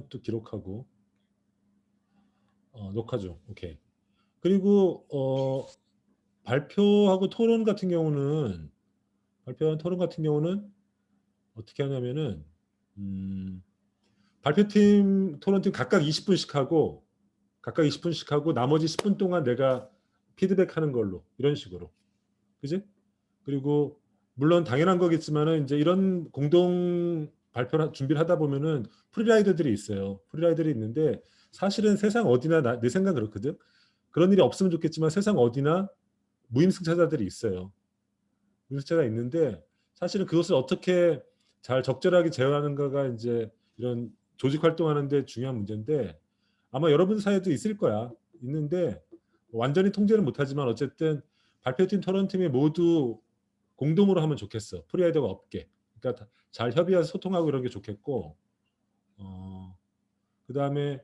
또 기록하고 녹화 중. 오케이. 그리고 발표하고 토론 같은 경우는 어떻게 하냐면은 발표팀 토론팀 각각 20분씩 하고 나머지 10분 동안 내가 피드백하는 걸로 이런 식으로. 그지? 그리고 물론 당연한 거겠지만은 이제 이런 공동 발표 준비를 하다 보면은 프리라이더들이 있어요. 프리라이더들이 있는데 사실은 세상 어디나 내 생각 그렇거든. 그런 일이 없으면 좋겠지만 세상 어디나 무임승차자들이 있어요. 무임승차가 있는데 사실은 그것을 어떻게 잘 적절하게 제어하는가가 이제 이런 조직 활동하는데 중요한 문제인데 아마 여러분 사이에도 있을 거야. 있는데 완전히 통제는 못하지만 어쨌든 발표팀, 토론팀이 모두 공동으로 하면 좋겠어. 프리라이더가 없게. 그러니까 잘 협의해서 소통하고 이런 게 좋겠고 그다음에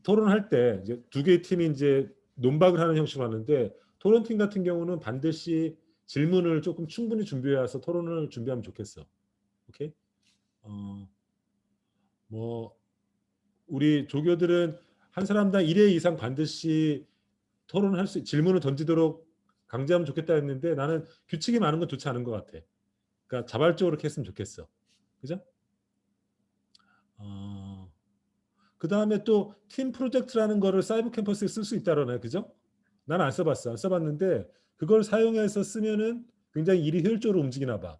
토론할 때 이제 두 개의 팀이 이제 논박을 하는 형식으로 하는데 토론팀 같은 경우는 반드시 질문을 조금 충분히 준비해서 토론을 준비하면 좋겠어. 오케이? 뭐 우리 조교들은 한 사람당 1회 이상 반드시 토론을 질문을 던지도록 강제하면 좋겠다 했는데 나는 규칙이 많은 건 좋지 않은 것 같아. 그러니까 자발적으로 이렇게 했으면 좋겠어. 그죠? 그 다음에 또 팀 프로젝트라는 거를 사이버 캠퍼스에 쓸 수 있다라네. 그죠? 나는 안 써봤어. 안 써봤는데 그걸 사용해서 쓰면은 굉장히 일이 효율적으로 움직이나 봐.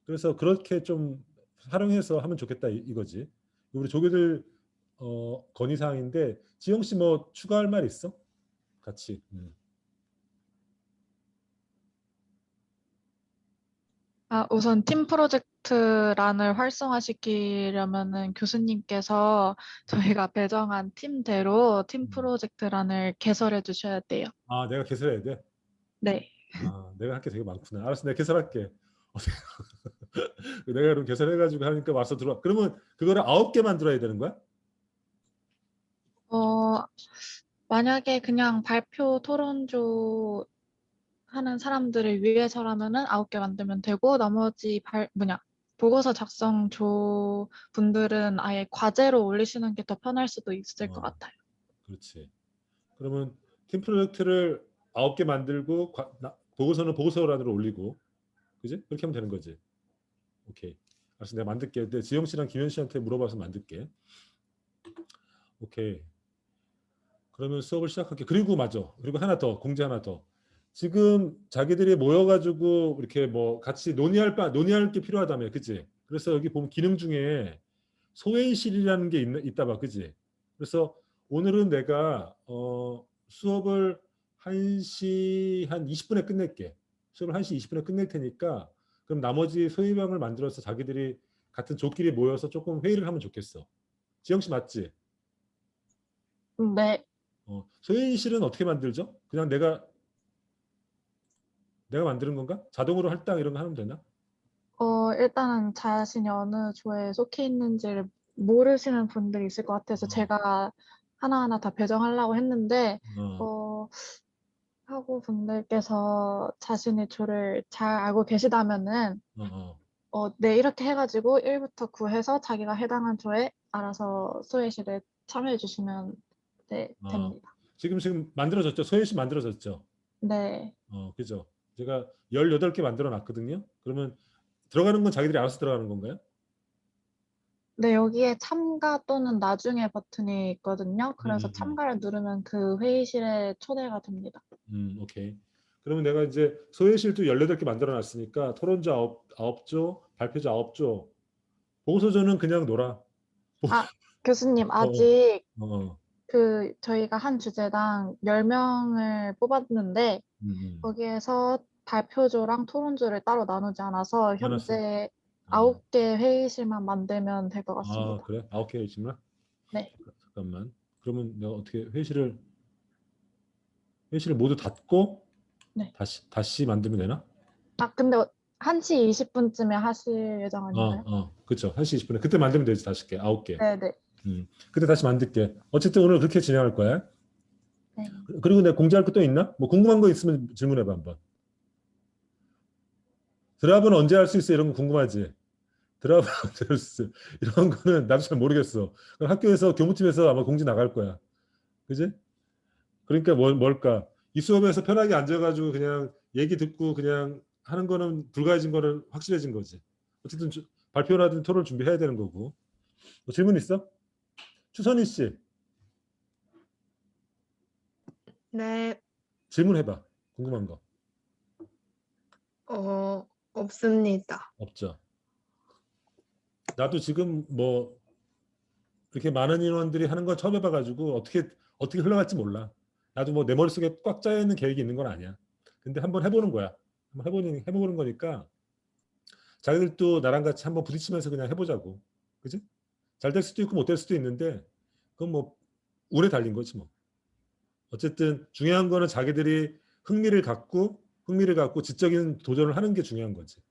그래서 그렇게 좀 활용해서 하면 좋겠다 이거지. 우리 조교들 건의사항인데 지영 씨 뭐 추가할 말 있어? 같이. 우선 팀 프로젝트란을 활성화시키려면은 교수님께서 저희가 배정한 팀대로 팀 프로젝트란을 개설해 주셔야 돼요. 아, 내가 개설해야 돼? 네. 아, 내가 할 게 되게 많구나. 알았어, 내가 개설할게. 내가 그럼 개설해가지고 하니까 와서 들어와. 그러면 그거를 9개 만들어야 되는 거야? 만약에 그냥 발표 토론조 하는 사람들을 위해서라면은 9개 만들면 되고, 나머지 보고서 작성 조 분들은 아예 과제로 올리시는 게 더 편할 수도 있을 것 같아요. 그렇지. 그러면 팀 프로젝트를 9개 만들고 보고서는 보고서란으로 올리고, 그지? 그렇게 하면 되는 거지. 오케이. 알았어, 내가 만들게. 근데 지영 씨랑 김현 씨한테 물어봐서 만들게. 오케이. 그러면 수업을 시작할게. 그리고 맞아. 그리고 하나 더, 공지 하나 더. 지금 자기들이 모여가지고 이렇게 뭐 같이 논의할 게 필요하다며, 그치? 그래서 여기 보면 기능 중에 소회의실이라는 게 있다 봐, 그치? 그래서 오늘은 내가 수업을 1시 한 20분에 끝낼게. 수업을 1시 20분에 끝낼 테니까 그럼 나머지 소회의방을 만들어서 자기들이 같은 조끼리 모여서 조금 회의를 하면 좋겠어. 지영 씨 맞지? 네. 소회의실은 어떻게 만들죠? 그냥 내가 만드는 건가? 자동으로 할당 이런 거 하면 되나? 일단은 자신이 어느 조에 속해 있는지를 모르시는 분들이 있을 것 같아서 제가 하나하나 다 배정하려고 했는데, 하고 분들께서 자신의 조를 잘 알고 계시다면은, 네, 이렇게 해가지고 1부터 9 해서 자기가 해당한 조에 알아서 소외실에 참여해 주시면 됩니다. 지금 만들어졌죠? 소회의실 만들어졌죠? 네. 그죠? 제가 18개 만들어 놨거든요. 그러면 들어가는 건 자기들이 알아서 들어가는 건가요? 네, 여기에 참가 또는 나중에 버튼이 있거든요. 그래서 참가를 누르면 그 회의실에 초대가 됩니다. 오케이. 그러면 내가 이제 소회실도 18개 만들어 놨으니까 토론조 9조, 발표조 9조, 보고서조는 그냥 놀아. 교수님, 어, 아직 어, 저희가 한 주제당 10명을 뽑았는데, 거기에서 발표조랑 토론조를 따로 나누지 않아서 알았어. 현재 9개 회의실만 만들면 될 것 같습니다. 그래? 9개 회의실만? 네. 잠깐만. 그러면 내가 어떻게 회의실을 모두 닫고 네. 다시 만들면 되나? 근데 1시 20분쯤에 하실 예정 아닌가요? 그렇죠. 1시 20분에 그때 만들면 되지. 다시 9개. 네네. 그때 다시 만들게. 어쨌든 오늘 그렇게 진행할 거야. 네. 그리고 내가 공지할 거 또 있나? 뭐 궁금한 거 있으면 질문해봐 한번. 드랍은 언제 할 수 있어? 이런 거 궁금하지? 드라마제루스 이런 거는 나도 잘 모르겠어. 학교에서 교무팀에서 아마 공지 나갈 거야. 그지? 그러니까 뭘까? 이 수업에서 편하게 앉아가지고 그냥 얘기 듣고 그냥 하는 거는 불가해진 거는 확실해진 거지. 어쨌든 발표라든 토론 준비해야 되는 거고. 뭐 질문 있어? 추선희 씨 네, 질문해봐. 궁금한 거 없습니다. 없죠? 나도 지금 뭐 이렇게 많은 인원들이 하는 걸 처음 해봐가지고 어떻게 흘러갈지 몰라. 나도 뭐 내 머릿속에 꽉 짜여 있는 계획이 있는 건 아니야. 근데 한번 해보는 거야. 한번 해보는 거니까 자기들도 나랑 같이 한번 부딪히면서 그냥 해보자고. 그지? 잘 될 수도 있고 못 될 수도 있는데 그건 뭐 운에 달린 거지 뭐. 어쨌든 중요한 거는 자기들이 흥미를 갖고 지적인 도전을 하는 게 중요한 거지.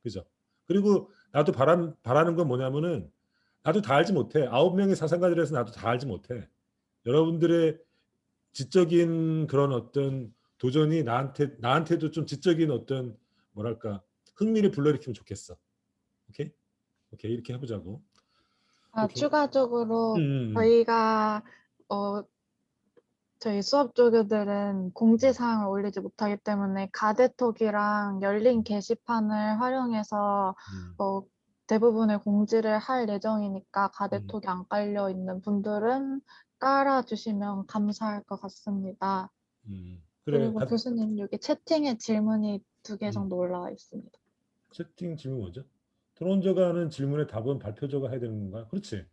그죠? 그리고 나도 바라는 건 뭐냐면은 나도 다 알지 못해. 9명의 사상가들에서 나도 다 알지 못해. 여러분들의 지적인 그런 어떤 도전이 나한테도 좀 지적인 어떤 뭐랄까 흥미를 불러일으키면 좋겠어. 오케이? 오케이 이렇게 해보자고. 오케이. 추가적으로 음. 저희가 어, 저희 수업 조교들은 공지사항을 올리지 못하기 때문에 가대톡이랑 열린 게시판을 활용해서 음. 대부분의 공지를 할 예정이니까 음. 가대톡이 안 깔려 있는 분들은 깔아주시면 감사할 것 같습니다. 그래. 그리고 교수님 여기 채팅에 질문이 2개 음. 정도 올라와 있습니다. 채팅 질문 뭐죠? 토론자가 하는 질문의 답은 발표자가 해야 되는 건가? 그렇지.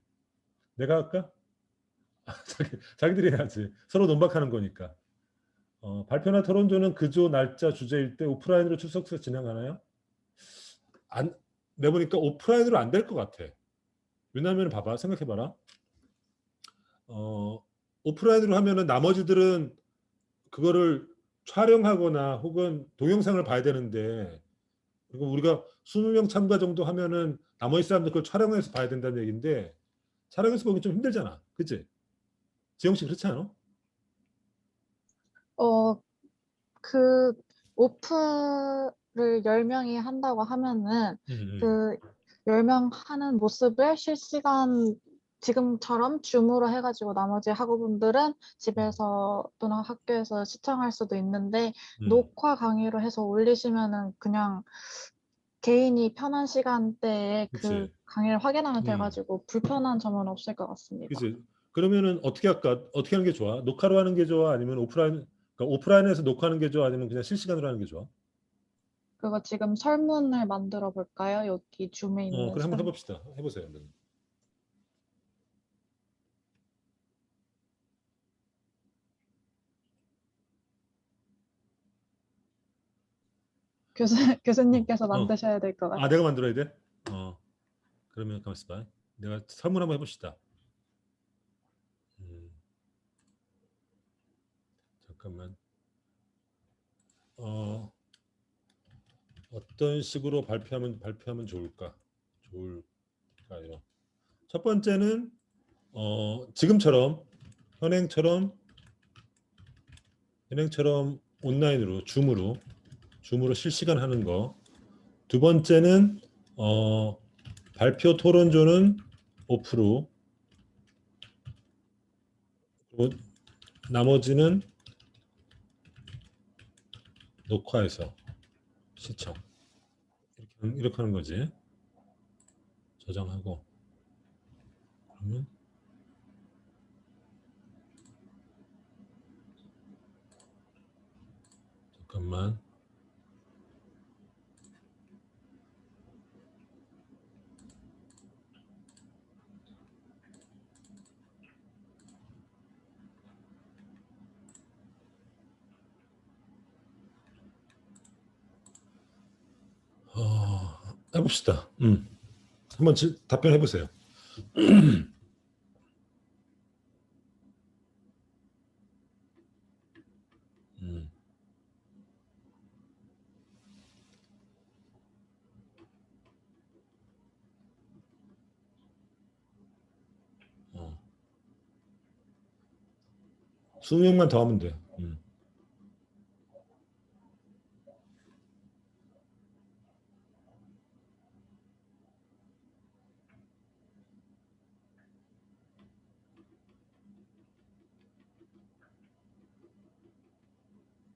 내가 할까? 자기들이 해야지. 서로 논박하는 거니까. 발표나 토론조는 그조 날짜 주제일 때 오프라인으로 출석해서 진행하나요? 안, 내보니까 오프라인으로 안 될 것 같아. 왜냐하면 봐봐, 생각해봐라. 오프라인으로 하면은 나머지들은 그거를 촬영하거나 혹은 동영상을 봐야 되는데 그리고 우리가 20명 참가 정도 하면은 나머지 사람들 그걸 촬영해서 봐야 된다는 얘기인데 촬영해서 보기 좀 힘들잖아. 그치? 지영 씨 그렇지 않아? 어, 그 오프를 10명이 한다고 하면은 음. 그 10명 하는 모습을 실시간 지금처럼 줌으로 해가지고 나머지 학우분들은 집에서 또는 학교에서 시청할 수도 있는데 녹화 강의로 해서 올리시면은 그냥 개인이 편한 시간대에 그 그치. 강의를 확인하면 돼가지고 불편한 점은 없을 것 같습니다. 그치. 그러면은 어떻게 할까? 어떻게 하는 게 좋아? 녹화로 하는 게 좋아? 아니면 그러니까 오프라인에서 녹화하는 게 좋아? 아니면 그냥 실시간으로 하는 게 좋아? 그거 지금 설문을 만들어 볼까요? 여기 줌에 있는 그래 한번 설문. 해봅시다. 해보세요. 교수님께서 어. 만드셔야 될 것 같아요. 내가 만들어야 돼? 그러면 가만 있어봐. 내가 설문 한번 해봅시다. 음, 잠깐만. 어떤 식으로 발표하면 좋을까요? 첫 번째는 지금처럼 현행처럼 온라인으로 줌으로 실시간 하는 거. 두 번째는 발표 토론조는 오프로 그리고 나머지는 녹화해서 시청 이렇게 하는 거지. 저장하고 그러면 잠깐만. 해봅시다. 한번 답변해 보세요. 음, 어. 20명만 더 하면 돼.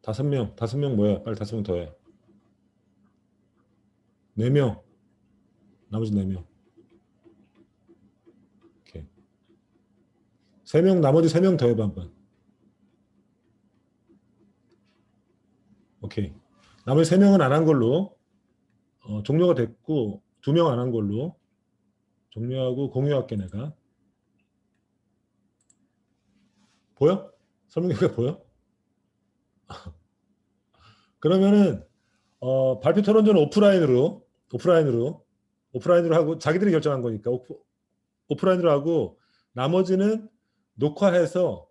다섯 명 뭐야? 빨리 5명 더해. 4명. 나머지 4명. 오케이. 3명 나머지 3명 더해봐 한번. 오케이. 나머지 3명은 안 한 걸로 종료가 됐고 2명 안 한 걸로 종료하고 공유할게 내가. 보여? 설문결과 보여? 그러면은 발표 토론전은 오프라인으로 하고 자기들이 결정한 거니까 오프라인으로 하고 나머지는 녹화해서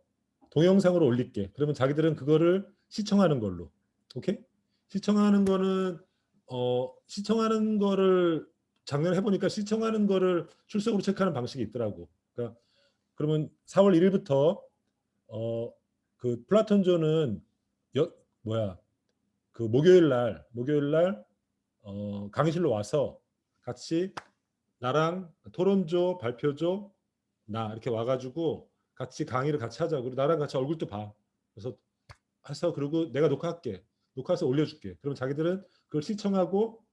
동영상으로 올릴게. 그러면 자기들은 그거를 시청하는 걸로. 오케이? 시청하는 거는 시청하는 거를 작년에 해보니까 시청하는 거를 출석으로 체크하는 방식이 있더라고. 그러니까 그러면 4월 1일부터 그 플라톤존은 그 목요일 날 강의실로 와서 같이 나랑 토론조, 발표조, 나 이렇게 와가지고 같이 강의를 같이 하자. 그리고 나랑 같이 얼굴도 봐. 그래서 해서 그리고 내가 녹화할게. 녹화해서 올려줄게. 그럼 자기들은 그걸 시청하고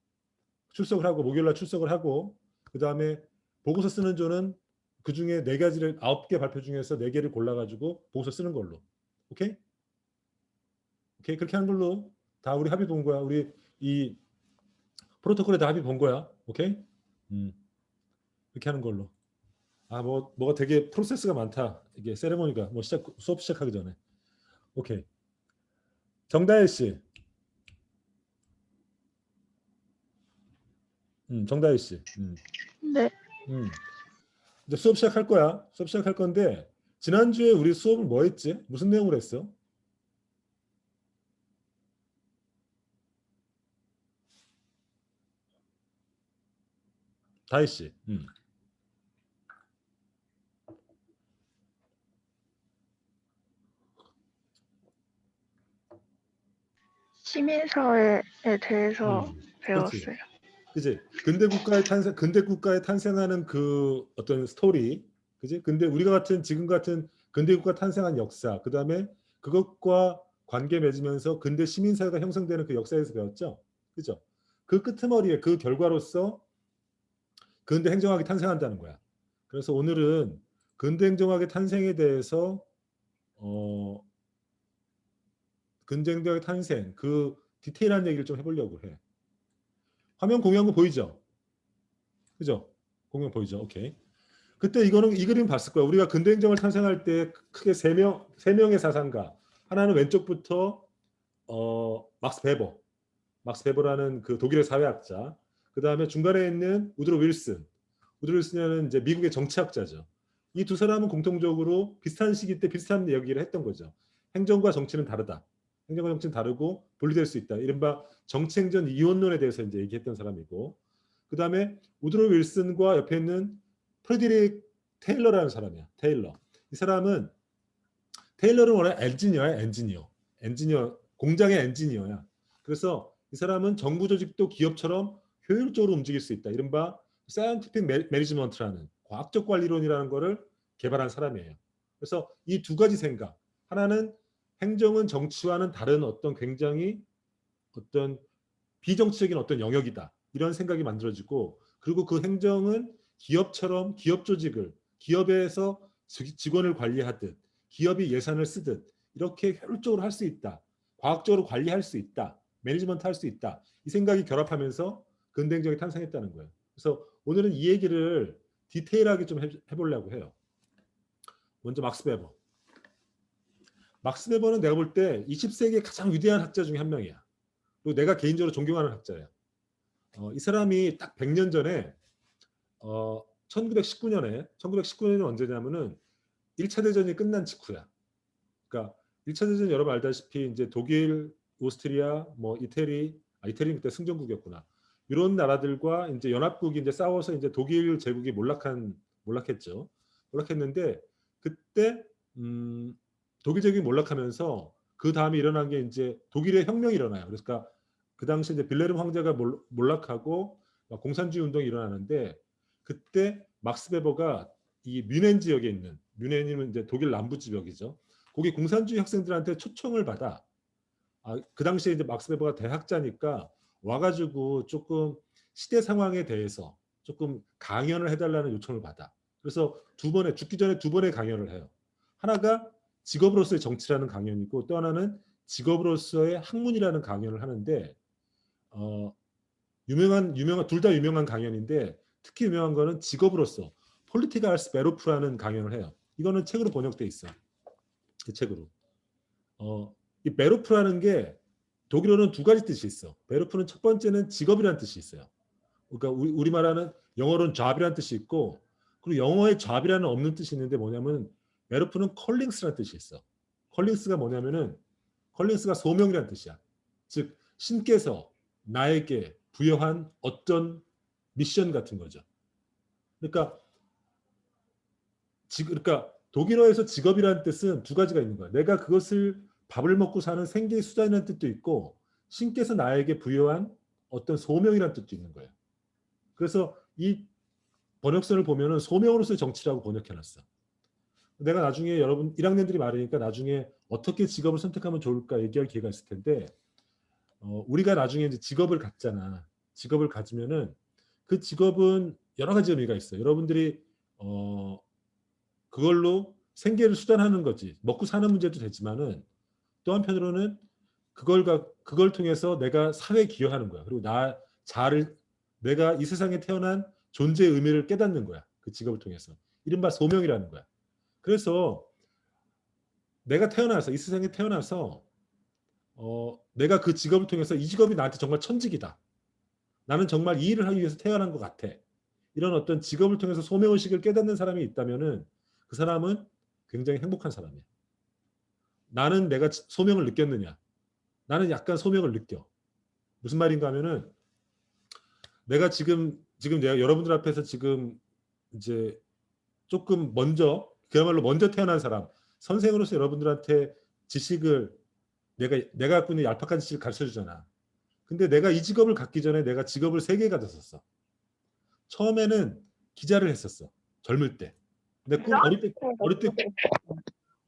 출석을 하고 목요일 날 출석을 하고 그 다음에 보고서 쓰는 조는 그 중에 4가지를 9개 발표 중에서 4개를 골라가지고 보고서 쓰는 걸로. 오케이? 오케이 그렇게 하는 걸로 다 우리 합의 본 거야. 우리 이 프로토콜에 다 합의 본 거야. 오케이? 이렇게 하는 걸로. 뭐가 되게 프로세스가 많다. 이게 세레모니가 수업 시작하기 전에. 오케이. 정다혜 씨. 정다혜 씨. 네. 이제 수업 시작할 거야. 수업 시작할 건데 지난주에 우리 수업을 뭐 했지? 무슨 내용을 했어? 다혜 씨. 시민사회에 대해서 그렇지. 배웠어요. 그지? 근대 국가에 탄생하는 그 어떤 스토리, 그지? 근데 우리가 지금 같은 근대 국가 탄생한 역사, 그 다음에 그것과 관계 맺으면서 근대 시민사회가 형성되는 그 역사에서 배웠죠, 그죠? 그 끄트머리에 그 결과로서 근대 행정학이 탄생한다는 거야. 그래서 오늘은 근대 행정학의 탄생에 대해서 근대 행정학의 탄생 그 디테일한 얘기를 좀 해보려고 해. 화면 공유한 거 보이죠? 그죠? 공유 보이죠? 오케이. 그때 이 그림 봤을 거야. 우리가 근대 행정을 탄생할 때 크게 세 명의 사상가. 하나는 왼쪽부터 막스 베버라는 그 독일의 사회학자. 그 다음에 중간에 있는 우드로 윌슨이라는 이제 미국의 정치학자죠. 이 두 사람은 공통적으로 비슷한 시기 때 비슷한 얘기를 했던 거죠. 행정과 정치는 다르다. 행정과 정치는 다르고 분리될 수 있다. 이른바 정치행정 이원론에 대해서 이제 얘기했던 사람이고, 그 다음에 우드로 윌슨과 옆에 있는 프레드릭 테일러라는 사람이야. 이 사람은 테일러는 원래 엔지니어, 공장의 엔지니어야. 그래서 이 사람은 정부 조직도 기업처럼 효율적으로 움직일 수 있다. 이른바 사이언티픽 매니지먼트라는 과학적 관리론이라는 거를 개발한 사람이에요. 그래서 이 2가지 생각. 하나는 행정은 정치와는 다른 어떤 굉장히 어떤 비정치적인 어떤 영역이다. 이런 생각이 만들어지고, 그리고 그 행정은 기업처럼 기업 조직을 기업에서 직원을 관리하듯 기업이 예산을 쓰듯 이렇게 효율적으로 할 수 있다. 과학적으로 관리할 수 있다. 매니지먼트 할 수 있다. 이 생각이 결합하면서 근대 행정이 탄생했다는 거예요. 그래서 오늘은 이 얘기를 디테일하게 좀 해보려고 해요. 먼저 막스 베버는 내가 볼 때 20세기의 가장 위대한 학자 중에 한 명이야. 그리고 내가 개인적으로 존경하는 학자야. 이 사람이 딱 100년 전에 1919년이 언제냐면은 1차 대전이 끝난 직후야. 그러니까 1차 대전 여러분 알다시피 이제 독일, 오스트리아, 뭐 이태리는 그때 승전국이었구나. 이런 나라들과 이제 연합국이 이제 싸워서 이제 독일 제국이 몰락했죠. 몰락했는데 그때 독일 제국이 몰락하면서 그 다음에 일어난 게 이제 독일의 혁명이 일어나요. 그러니까 그 당시 이제 빌레름 황제가 몰락하고 공산주의 운동이 일어나는데 그때 막스 베버가 이 뮌헨 지역에 있는 뮌헨이면 이제 독일 남부 지역이죠. 거기 공산주의 학생들한테 초청을 받아 그 당시에 이제 막스 베버가 대학자니까 와가지고 조금 시대 상황에 대해서 조금 강연을 해달라는 요청을 받아. 그래서 죽기 전에 두 번의 강연을 해요. 하나가 직업으로서의 정치라는 강연이고 또 하나는 직업으로서의 학문이라는 강연을 하는데 유명한 둘 다 유명한 강연인데 특히 유명한 거는 직업으로서 폴리티카 알스 베루프라는 강연을 해요. 이거는 책으로 번역돼 있어. 그 책으로. 이 베루프라는 게 독일어는 두 가지 뜻이 있어. 베루프는 첫 번째는 직업이라는 뜻이 있어요. 그러니까 우리 말하는 영어로는 job이라는 뜻이 있고 그리고 영어에 job이라는 없는 뜻이 있는데 뭐냐면 베루프는 컬링스라는 뜻이 있어. 컬링스가 뭐냐면은 컬링스가 소명이라는 뜻이야. 즉 신께서 나에게 부여한 어떤 미션 같은 거죠. 그러니까 독일어에서 직업이라는 뜻은 두 가지가 있는 거야. 내가 그것을 밥을 먹고 사는 생계의 수단이라는 뜻도 있고 신께서 나에게 부여한 어떤 소명이라는 뜻도 있는 거예요. 그래서 이 번역서를 보면은 소명으로서의 정치라고 번역해놨어. 내가 나중에 여러분 1학년들이 말하니까 나중에 어떻게 직업을 선택하면 좋을까 얘기할 기회가 있을 텐데 우리가 나중에 이제 직업을 갖잖아. 직업을 가지면은 그 직업은 여러 가지 의미가 있어요. 여러분들이 그걸로 생계를 수단하는 거지. 먹고 사는 문제도 되지만은 또 한편으로는 그걸 통해서 내가 사회에 기여하는 거야. 그리고 내가 이 세상에 태어난 존재의 의미를 깨닫는 거야. 그 직업을 통해서. 이른바 소명이라는 거야. 그래서 내가 이 세상에 태어나서 내가 그 직업을 통해서 이 직업이 나한테 정말 천직이다. 나는 정말 이 일을 하기 위해서 태어난 것 같아. 이런 어떤 직업을 통해서 소명의식을 깨닫는 사람이 있다면은 그 사람은 굉장히 행복한 사람이야. 나는 내가 소명을 느꼈느냐? 나는 약간 소명을 느껴. 무슨 말인가 하면은 내가 지금 내가 여러분들 앞에서 지금 이제 조금 그야말로 먼저 태어난 사람, 선생으로서 여러분들한테 지식을 내가 갖고 있는 얄팍한 지식을 가르쳐 주잖아. 근데 내가 이 직업을 갖기 전에 내가 직업을 3개 가졌었어. 처음에는 기자를 했었어. 젊을 때. 내 꿈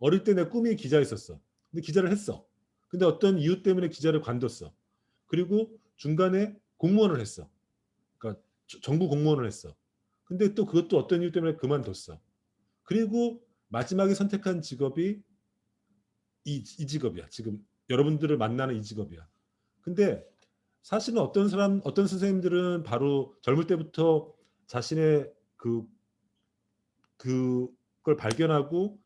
어릴 때 내 꿈이 기자였었어. 근데 기자를 했어. 근데 어떤 이유 때문에 기자를 관뒀어. 그리고 중간에 공무원을 했어. 그러니까 정부 공무원을 했어. 근데 또 그것도 어떤 이유 때문에 그만뒀어. 그리고 마지막에 선택한 직업이 이 직업이야. 지금 여러분들을 만나는 이 직업이야. 근데 사실은 어떤 선생님들은 바로 젊을 때부터 자신의 그걸 발견하고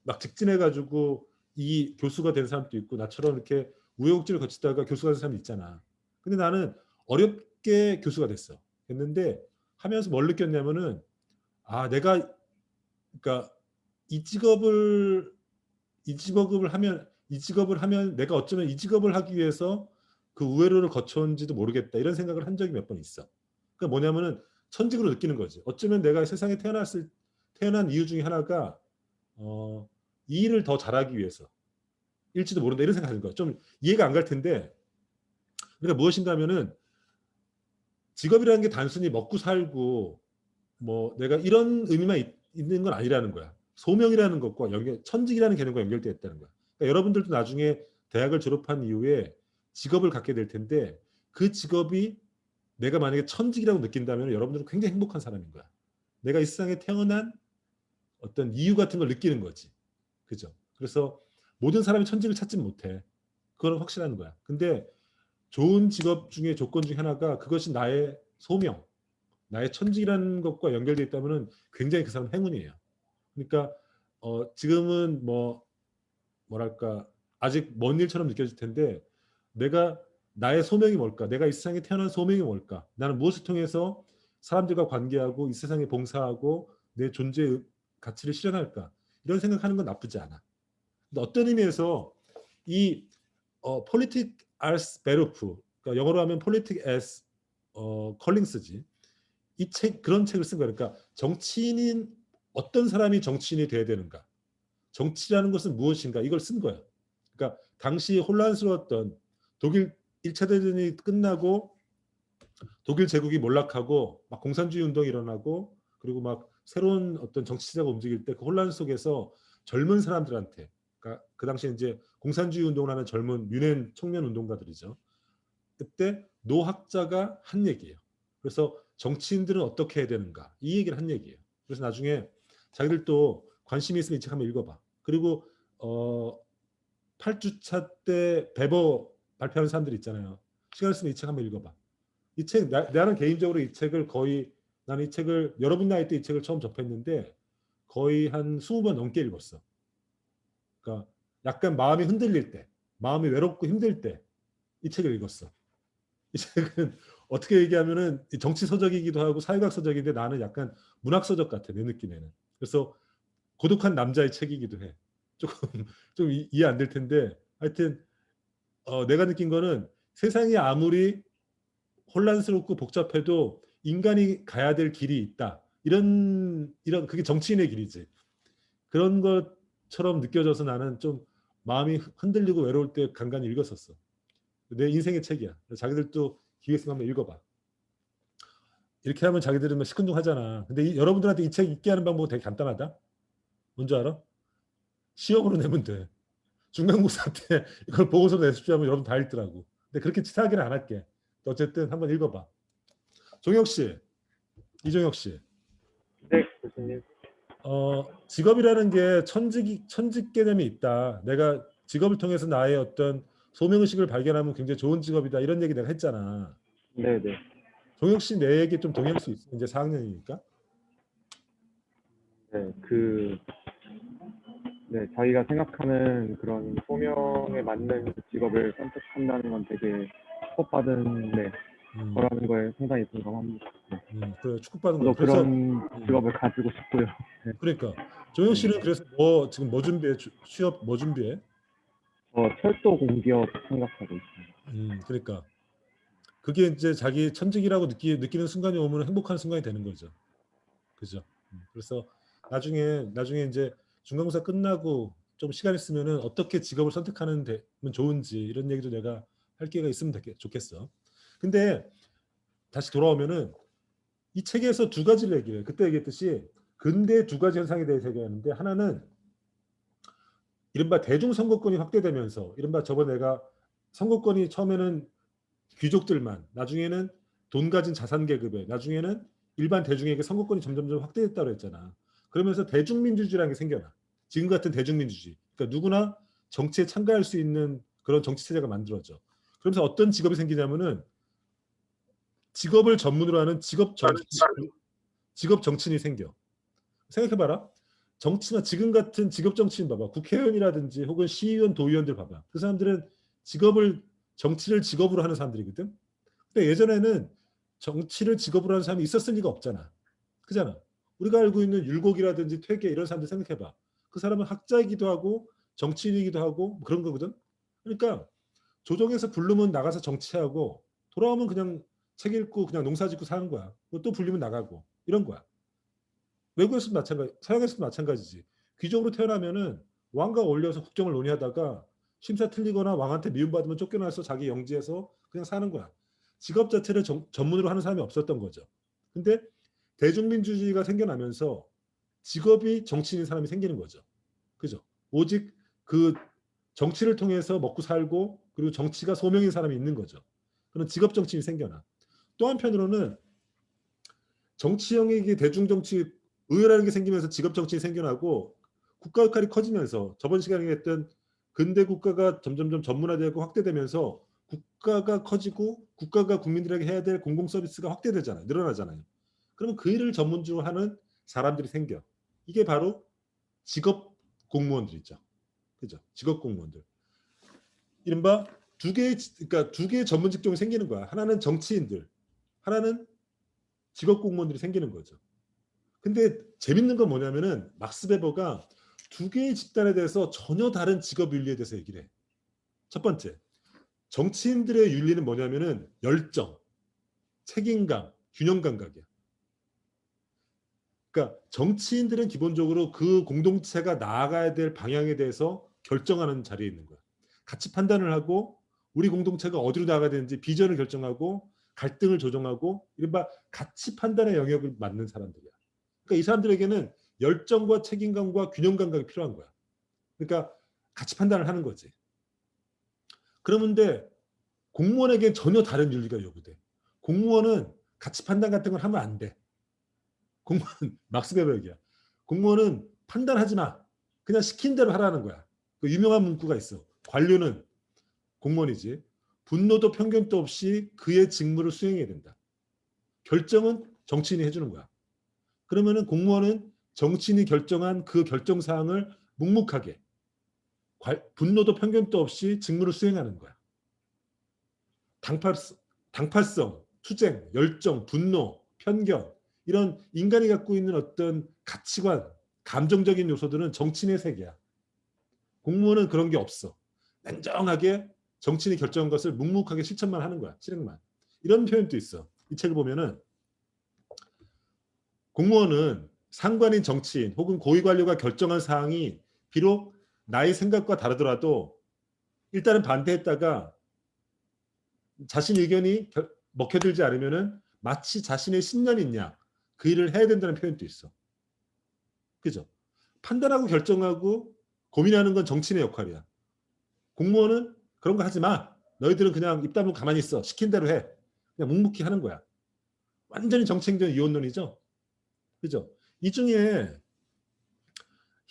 막 직진해가지고 이 교수가 된 사람도 있고 나처럼 이렇게 우여곡절을 거치다가 교수가 된 사람이 있잖아. 근데 나는 어렵게 교수가 됐어. 됐는데 하면서 뭘 느꼈냐면은 내가 그러니까 이 직업을 하면 내가 어쩌면 이 직업을 하기 위해서 그 우회로를 거쳐온지도 모르겠다 이런 생각을 한 적이 몇 번 있어. 그러니까 뭐냐면은 천직으로 느끼는 거지. 어쩌면 내가 세상에 태어난 이유 중에 하나가 이 일을 더 잘하기 위해서 일지도 모른다 이런 생각하는 거야. 좀 이해가 안 갈 텐데 그러니까 무엇인가 하면은 직업이라는 게 단순히 먹고 살고 뭐 내가 이런 의미만 있는 건 아니라는 거야. 소명이라는 것과 천직이라는 개념과 연결되어 있다는 거야. 그러니까 여러분들도 나중에 대학을 졸업한 이후에 직업을 갖게 될 텐데 그 직업이 내가 만약에 천직이라고 느낀다면 여러분들은 굉장히 행복한 사람인 거야. 내가 이 세상에 태어난 어떤 이유 같은 걸 느끼는 거지. 그죠? 그래서 모든 사람이 천직을 찾지 못해. 그건 확실한 거야. 근데 좋은 직업 중에 조건 중에 하나가 그것이 나의 소명, 나의 천직이라는 것과 연결되어 있다면 굉장히 그 사람은 행운이에요. 그러니까 지금은 뭐랄까 아직 먼 일처럼 느껴질 텐데 나의 소명이 뭘까? 내가 이 세상에 태어난 소명이 뭘까? 나는 무엇을 통해서 사람들과 관계하고 이 세상에 봉사하고 내 존재의 가치를 실현할까? 이런 생각하는 건 나쁘지 않아. 근데 어떤 의미에서 이 politic as berufe, 그러니까 영어로 하면 politic as callings지. 그런 책을 쓴 거야. 그러니까 어떤 사람이 정치인이 돼야 되는가? 정치라는 것은 무엇인가? 이걸 쓴 거야. 그러니까 당시 혼란스러웠던 독일 1차 대전이 끝나고 독일 제국이 몰락하고 막 공산주의 운동이 일어나고 그리고 막 새로운 어떤 정치 시대가 움직일 때 그 혼란 속에서 젊은 사람들한테 그러니까 그 당시에 이제 공산주의 운동을 하는 젊은 유엔 청년 운동가들이죠. 그때 노학자가 한 얘기예요. 그래서 정치인들은 어떻게 해야 되는가 이 얘기를 한 얘기예요. 그래서 나중에 자기들도 관심이 있으면 이 책 한번 읽어봐. 그리고 8주차 때 베버 발표하는 사람들 있잖아요. 시간 있으면 이 책 한번 읽어봐. 이 책 나는 개인적으로 이 책을 거의 나는 이 책을 여러분 나이 때 이 책을 처음 접했는데 거의 한 20번 넘게 읽었어. 그러니까 약간 마음이 흔들릴 때, 마음이 외롭고 힘들 때 이 책을 읽었어. 이 책은 어떻게 얘기하면은 정치 서적이기도 하고 사회학 서적인데 나는 약간 문학 서적 같아 내 느낌에는. 그래서 고독한 남자의 책이기도 해. 조금 좀 이해 안 될 텐데 하여튼 내가 느낀 거는 세상이 아무리 혼란스럽고 복잡해도 인간이 가야 될 길이 있다. 이런 그게 정치인의 길이지. 그런 것처럼 느껴져서 나는 좀 마음이 흔들리고 외로울 때 간간히 읽었었어. 내 인생의 책이야. 자기들도 기회 있으면 한번 읽어봐. 이렇게 하면 자기들은 시큰둥하잖아. 근데 여러분들한테 이 책 읽게 하는 방법은 되게 간단하다. 뭔지 알아? 시험으로 내면 돼. 중간고사 때 이걸 보고서 내십시오 하면 여러분 다 읽더라고. 근데 그렇게 치사하게는 안 할게. 어쨌든 한번 읽어봐. 종혁 씨, 이종혁 씨. 네, 교수님. 직업이라는 게 천직 개념이 있다. 내가 직업을 통해서 나의 어떤 소명의식을 발견하면 굉장히 좋은 직업이다. 이런 얘기 내가 했잖아. 네, 네. 종혁 씨 내 얘기 좀 동의할 수 있어? 이제 4학년이니까. 네, 자기가 생각하는 그런 소명에 맞는 직업을 선택한다는 건 되게 축복받은 거라는 거에 상당히 공감합니다. 네. 그래 축복받은 저도 거야. 그래서 그런 직업을 가지고 싶고요. 네. 그러니까 종혁 씨는 그래서 지금 뭐 준비해? 취업 뭐 준비해? 철도 공기업 생각하고 있습니다. 그러니까 그게 이제 자기 천직이라고 느끼는 순간이 오면 행복한 순간이 되는 거죠. 그죠? 그래서 나중에 이제 중간고사 끝나고 좀 시간 있으면은 어떻게 직업을 선택하는 되면 좋은지 이런 얘기도 내가 할 기회가 있으면 좋겠어. 근데 다시 돌아오면은 이 책에서 두 가지를 얘기해. 그때 얘기했듯이 근대 두 가지 현상에 대해서 얘기하는데 하나는 이른바 대중 선거권이 확대되면서 이른바 저번에 내가 선거권이 처음에는 귀족들만 나중에는 돈 가진 자산 계급에 나중에는 일반 대중에게 선거권이 점점점 확대됐다고 했잖아. 그러면서 대중민주주의라는 게 생겨나. 지금 같은 대중민주주의. 그러니까 누구나 정치에 참가할 수 있는 그런 정치 체제가 만들어져. 그러면서 어떤 직업이 생기냐면은 직업을 전문으로 하는 직업 정치인이 생겨. 생각해봐라. 정치나 지금 같은 직업 정치인 봐봐. 국회의원이라든지 혹은 시의원, 도의원들 봐봐. 그 사람들은 정치를 직업으로 하는 사람들이거든. 근데 예전에는 정치를 직업으로 하는 사람이 있었을 리가 없잖아. 그잖아. 우리가 알고 있는 율곡이라든지 퇴계 이런 사람들 생각해봐. 그 사람은 학자이기도 하고 정치인이기도 하고 뭐 그런 거거든. 그러니까 조정에서 부르면 나가서 정치하고 돌아오면 그냥 책 읽고 그냥 농사 짓고 사는 거야. 또 불리면 나가고 이런 거야. 외국에서도 마찬가지, 서양에서도 마찬가지지. 귀족으로 태어나면은 왕과 어울려서 국정을 논의하다가 심사 틀리거나 왕한테 미움받으면 쫓겨나서 자기 영지에서 그냥 사는 거야. 직업 자체를 전문으로 하는 사람이 없었던 거죠. 근데 대중민주주의가 생겨나면서 직업이 정치인인 사람이 생기는 거죠. 그죠? 오직 그 정치를 통해서 먹고 살고 그리고 정치가 소명인 사람이 있는 거죠. 그런 직업 정치인이 생겨나. 또 한편으로는 정치 영역이 대중정치 의회라는 게 생기면서 직업 정치인이 생겨나고 국가 역할이 커지면서 저번 시간에 했던 근대 국가가 점점점 전문화되고 확대되면서 국가가 커지고 국가가 국민들에게 해야 될 공공 서비스가 확대되잖아요. 늘어나잖아요. 그러면 그 일을 전문적으로 하는 사람들이 생겨. 이게 바로 직업 공무원들이죠. 그죠? 직업 공무원들. 이른바 두 개의 전문 직종이 생기는 거야. 하나는 정치인들, 하나는 직업 공무원들이 생기는 거죠. 근데 재밌는 건 뭐냐면은 막스 베버가 두 개의 집단에 대해서 전혀 다른 직업 윤리에 대해서 얘기를 해. 첫 번째, 정치인들의 윤리는 뭐냐면은 열정, 책임감, 균형 감각이야. 그러니까 정치인들은 기본적으로 그 공동체가 나아가야 될 방향에 대해서 결정하는 자리에 있는 거야. 같이 판단을 하고 우리 공동체가 어디로 나가야 되는지 비전을 결정하고 갈등을 조정하고 이른바 가치 판단의 영역을 맡는 사람들이야. 그러니까 이 사람들에게는 열정과 책임감과 균형 감각이 필요한 거야. 그러니까 같이 판단을 하는 거지. 그러는데 공무원에게 전혀 다른 윤리가 요구돼. 공무원은 같이 판단 같은 걸 하면 안 돼. 공무원 막스 베버기야. 공무원은 판단하지 마. 그냥 시킨 대로 하라는 거야. 그 유명한 문구가 있어. 관료는 공무원이지. 분노도 편견도 없이 그의 직무를 수행해야 된다. 결정은 정치인이 해주는 거야. 그러면은 공무원은 정치인이 결정한 그 결정 사항을 묵묵하게 분노도 편견도 없이 직무를 수행하는 거야. 당파성, 투쟁, 열정, 분노, 편견 이런 인간이 갖고 있는 어떤 가치관, 감정적인 요소들은 정치인의 세계야. 공무원은 그런 게 없어. 냉정하게 정치인이 결정한 것을 묵묵하게 실천만 하는 거야. 실행만. 이런 표현도 있어. 이 책을 보면은 공무원은 상관인 정치인 혹은 고위관료가 결정한 사항이 비록 나의 생각과 다르더라도 일단은 반대했다가 자신 의견이 먹혀들지 않으면은 마치 자신의 신념이 있냐 그 일을 해야 된다는 표현도 있어. 그죠? 판단하고 결정하고 고민하는 건 정치인의 역할이야. 공무원은 그런 거 하지 마. 너희들은 그냥 입 다물고 가만히 있어. 시킨 대로 해. 그냥 묵묵히 하는 거야. 완전히 정치행정 이원론이죠. 그죠? 이 중에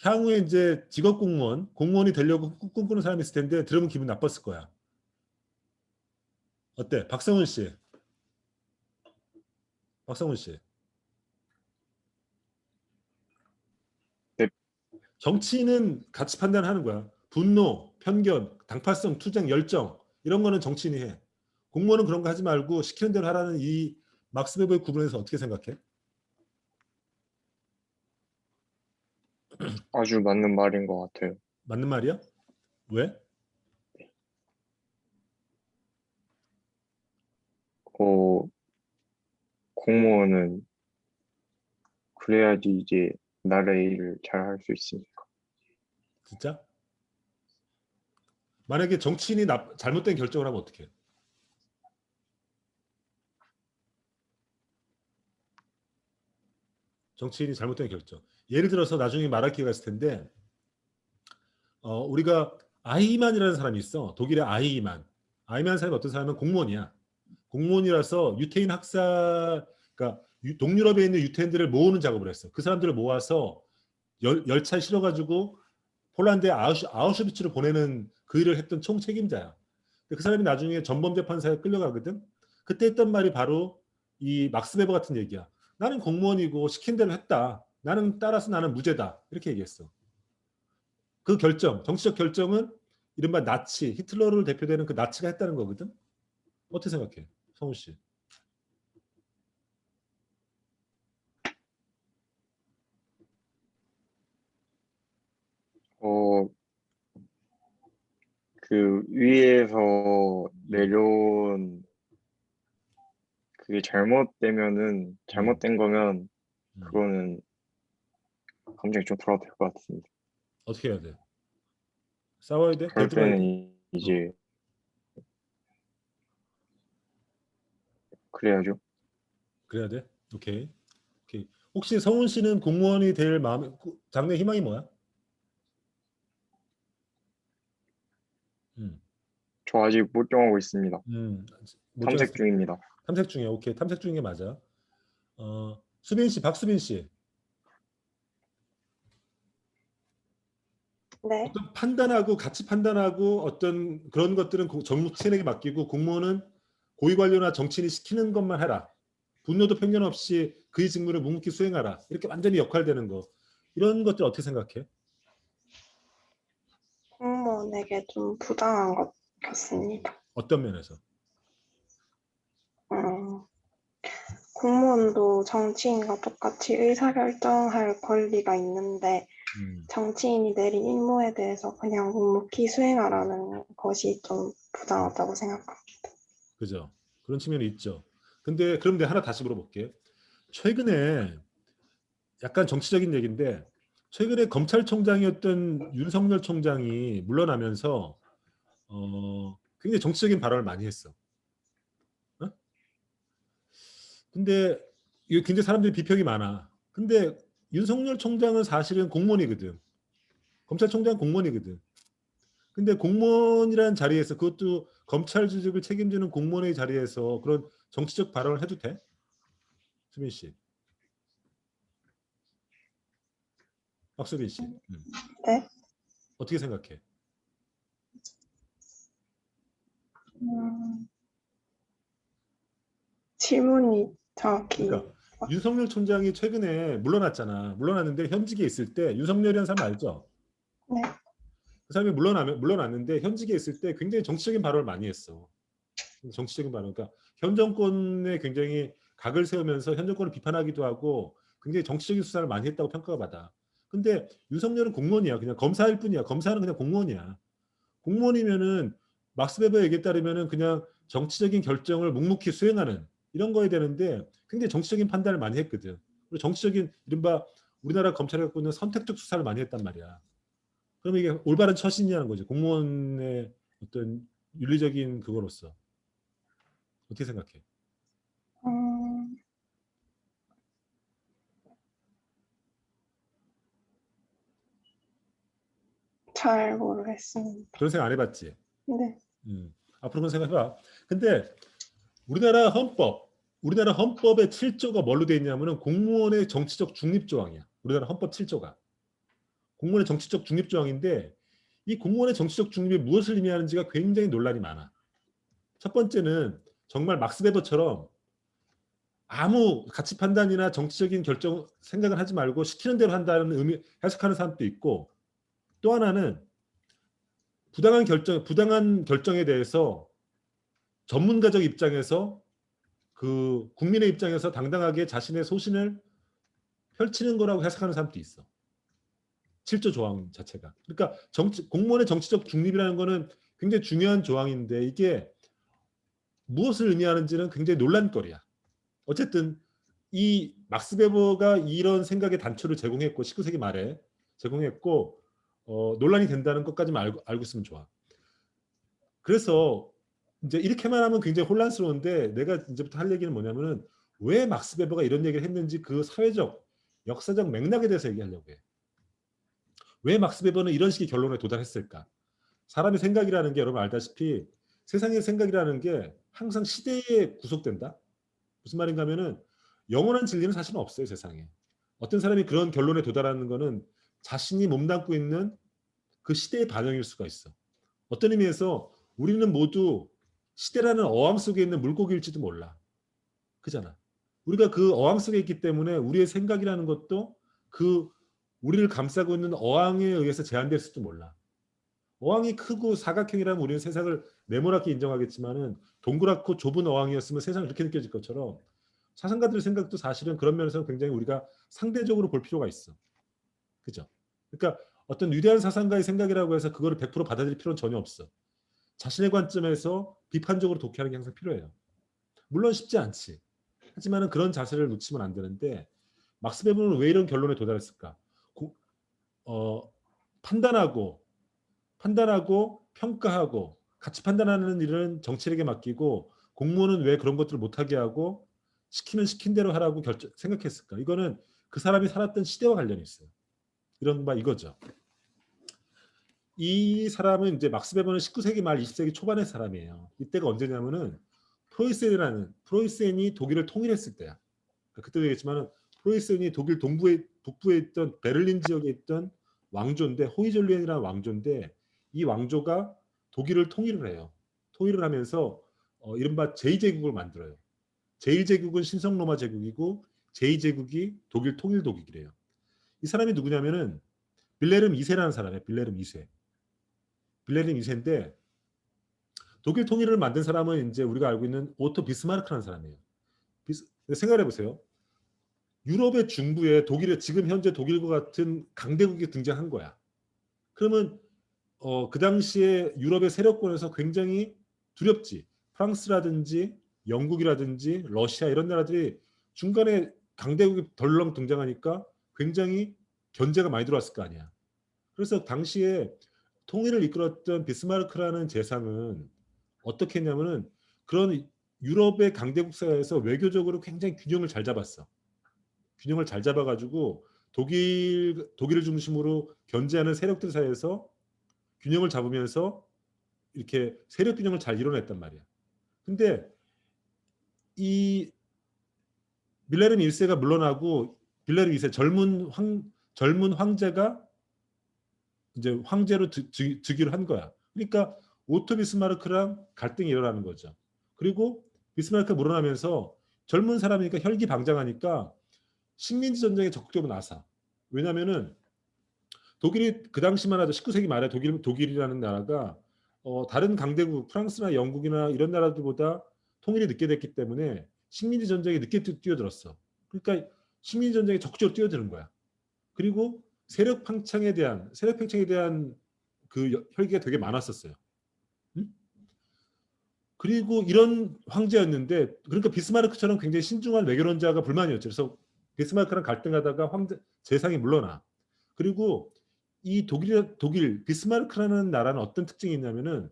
향후에 이제 직업 공무원이 되려고 꿈꾸는 사람이 있을 텐데 들으면 기분 나빴을 거야. 어때? 박성훈 씨. 박성훈 씨. 네. 정치인은 같이 판단하는 거야. 분노, 편견, 당파성, 투쟁, 열정 이런 거는 정치인이 해. 공무원은 그런 거 하지 말고 시키는 대로 하라는 이 막스 베버의 구분에서 어떻게 생각해? 아주 맞는 말인 것 같아요. 맞는 말이야? 왜? 공무원은 그래야지 이제 나라의 일을 잘 할 수 있으니까. 진짜? 만약에 정치인이 잘못된 결정을 하면 어떻게 해? 정치인이 잘못된 결정. 예를 들어서 나중에 말할 기회가 있을 텐데 우리가 아이만이라는 사람이 있어. 독일의 아이만. 아이만 사람이 어떤 사람은 공무원이야. 공무원이라서 유태인 학살, 그러니까 동유럽에 있는 유태인들을 모으는 작업을 했어. 그 사람들을 모아서 열차에 실어가지고 폴란드의 아우슈비츠로 보내는 그 일을 했던 총책임자야. 그 사람이 나중에 전범재판사에 끌려가거든. 그때 했던 말이 바로 이 막스 베버 같은 얘기야. 나는 공무원이고 시킨 대로 했다. 따라서 나는 무죄다. 이렇게 얘기했어. 그 결정, 정치적 결정은 이른바 나치, 히틀러를 대표되는 그 나치가 했다는 거거든. 어떻게 생각해? 성훈 씨. 어, 그 위에서 내려온 그게 잘못된 거면 그거는 감정이 좀 돌아도 될 것 같습니다. 어떻게 해야 돼? 싸워야 돼? 그럴 대들어야 돼? 때는 이제 그래야죠. 그래야 돼? 오케이. 오케이. 혹시 성훈 씨는 공무원이 될 장래 희망이 뭐야? 저 아직 못 정하고 있습니다. 못 탐색 정했어. 중입니다. 탐색 중이야. 오케이. 탐색 중인 게 맞아. 수빈 씨, 박수빈 씨. 네. 어떤 같이 판단하고 어떤 그런 것들은 정치인에게 맡기고 공무원은 고위관료나 정치인이 시키는 것만 해라. 분노도 편견 없이 그의 직무를 묵묵히 수행하라. 이렇게 완전히 역할되는 거. 이런 것들 어떻게 생각해? 공무원에게 좀 부당한 것 같습니다. 어떤 면에서? 공무원도 정치인과 똑같이 의사결정할 권리가 있는데 정치인이 내린 임무에 대해서 그냥 묵묵히 수행하라는 것이 좀 부당하다고 생각합니다. 그죠? 그런 측면이 있죠. 근데 그럼 내가 하나 다시 물어볼게. 최근에 약간 정치적인 얘기인데 최근에 검찰총장이었던 윤석열 총장이 물러나면서 굉장히 정치적인 발언을 많이 했어. 어? 근데 이게 굉장히 사람들이 비평이 많아. 근데 윤석열 총장은 사실은 공무원이거든. 검찰총장은 공무원이거든. 근데 공무원이라는 자리에서 그것도 검찰 조직을 책임지는 공무원의 자리에서 그런 정치적 발언을 해도 돼? 수민 씨, 박수빈 씨, 네. 어떻게 생각해? 질문이 정확히 그러니까 윤석열 총장이 최근에 물러났잖아. 물러났는데 현직에 있을 때 윤석열이라는 사람 알죠? 네. 그 사람이 물러났는데 현직에 있을 때 굉장히 정치적인 발언을 많이 했어. 정치적인 발언. 그러니까 현 정권에 굉장히 각을 세우면서 현 정권을 비판하기도 하고 굉장히 정치적인 수사를 많이 했다고 평가가 받아. 근데 윤석열은 공무원이야. 그냥 검사일 뿐이야. 검사는 그냥 공무원이야. 공무원이면은 막스 베버 얘기에 따르면은 그냥 정치적인 결정을 묵묵히 수행하는 이런 거에 되는데 굉장히 정치적인 판단을 많이 했거든. 그리고 정치적인 이른바 우리나라 검찰이 갖고 있는 선택적 수사를 많이 했단 말이야. 그러면 이게 올바른 처신이라는 거지. 공무원의 어떤 윤리적인 그거로서 어떻게 생각해? 음, 잘 모르겠습니다. 그런 생각 안 해봤지? 네. 앞으로 그런 생각해봐. 근데 우리나라 헌법의 7조가 뭘로 돼 있냐면은 공무원의 정치적 중립 조항이야. 우리나라 헌법 7조가 공무원의 정치적 중립 조항인데 이 공무원의 정치적 중립이 무엇을 의미하는지가 굉장히 논란이 많아. 첫 번째는 정말 막스 베버처럼 아무 가치 판단이나 정치적인 결정 생각을 하지 말고 시키는 대로 한다는 의미 해석하는 사람도 있고 또 하나는 부당한 결정에 대해서 전문가적 입장에서 그 국민의 입장에서 당당하게 자신의 소신을 펼치는 거라고 해석하는 사람도 있어. 7조 조항 자체가. 그러니까 공무원의 정치적 중립이라는 거는 굉장히 중요한 조항인데 이게 무엇을 의미하는지는 굉장히 논란거리야. 어쨌든 이 막스 베버가 이런 생각의 단초를 제공했고 19세기 말에 제공했고 논란이 된다는 것까지만 알고 있으면 좋아. 그래서 이제 이렇게만 하면 굉장히 혼란스러운데 내가 이제부터 할 얘기는 뭐냐면은 왜 막스 베버가 이런 얘기를 했는지 그 사회적 역사적 맥락에 대해서 얘기하려고 해. 왜 막스 베버는 이런 식의 결론에 도달했을까? 사람의 생각이라는 게 여러분 알다시피 세상의 생각이라는 게 항상 시대에 구속된다. 무슨 말인가 하면은 영원한 진리는 사실은 없어요, 세상에. 어떤 사람이 그런 결론에 도달하는 거는 자신이 몸담고 있는 그 시대의 반영일 수가 있어. 어떤 의미에서 우리는 모두 시대라는 어항 속에 있는 물고기일지도 몰라. 그잖아. 우리가 그 어항 속에 있기 때문에 우리의 생각이라는 것도 그 우리를 감싸고 있는 어항에 의해서 제한될 수도 몰라. 어항이 크고 사각형이라면 우리는 세상을 네모나게 인정하겠지만은 동그랗고 좁은 어항이었으면 세상이 그렇게 느껴질 것처럼 사상가들의 생각도 사실은 그런 면에서 굉장히 우리가 상대적으로 볼 필요가 있어. 그죠? 그러니까 어떤 위대한 사상가의 생각이라고 해서 그거를 100% 받아들일 필요는 전혀 없어. 자신의 관점에서 비판적으로 독해하는 게 항상 필요해요. 물론 쉽지 않지. 하지만은 그런 자세를 놓치면 안 되는데 막스 베버는 왜 이런 결론에 도달했을까? 판단하고 평가하고 가치 판단하는 일은 정치력에 맡기고 공무원은 왜 그런 것들을 못하게 하고 시키면 시킨 대로 하라고 생각했을까? 이거는 그 사람이 살았던 시대와 관련이 있어요. 이런 바 이거죠. 이 사람은 이제 막스 베버는 19세기 말 20세기 초반의 사람이에요. 이때가 언제냐면은 프로이센이 독일을 통일했을 때야. 그때도 얘기했지만은 프로이센이 독일 북부에 있던 베를린 지역에 있던 왕조인데 호이졸리엔이라는 왕조인데 이 왕조가 독일을 통일을 해요. 통일을 하면서 이른바 제2제국을 만들어요. 제1제국은 신성 로마 제국이고 제2제국이 독일 통일 독일이래요. 이 사람이 누구냐면은 빌레름 2세라는 사람이에요. 빌레름 2세. 빌레름 2세인데 독일 통일을 만든 사람은 이제 우리가 알고 있는 오토 비스마르크라는 사람이에요. 생각해 보세요. 유럽의 중부에 지금 현재 독일과 같은 강대국이 등장한 거야. 그러면 그 당시에 유럽의 세력권에서 굉장히 두렵지. 프랑스라든지 영국이라든지 러시아 이런 나라들이 중간에 강대국이 덜렁 등장하니까 굉장히 견제가 많이 들어왔을 거 아니야. 그래서 당시에 통일을 이끌었던 비스마르크라는 재상은 어떻게 했냐면은 그런 유럽의 강대국 사회에서 외교적으로 굉장히 균형을 잘 잡았어. 균형을 잘 잡아가지고 독일을 중심으로 견제하는 세력들 사이에서 균형을 잡으면서 이렇게 세력 균형을 잘 이뤄냈단 말이야. 근데 이 빌레름 1세가 물러나고 빌레름 2세 젊은 황제가 이제 황제로 즉위를 한 거야. 그러니까 오토 비스마르크랑 갈등이 일어나는 거죠. 그리고 비스마르크가 물러나면서 젊은 사람이니까 혈기방장하니까 식민지 전쟁에 적극적으로 나서. 왜냐면은 독일이 그 당시만 해도 19세기 말에 독일이라는 나라가 다른 강대국 프랑스나 영국이나 이런 나라들보다 통일이 늦게 됐기 때문에 식민지 전쟁에 늦게 뛰어들었어. 그러니까 식민지 전쟁에 적극적으로 뛰어드는 거야. 그리고 세력 팽창에 대한 그 혈기가 되게 많았었어요. 응? 그리고 이런 황제였는데, 그러니까 비스마르크처럼 굉장히 신중한 외교론자가 불만이었죠. 그래서 비스마르크랑 갈등하다가 재상이 물러나. 그리고 이 독일 비스마르크라는 나라는 어떤 특징이 있냐면은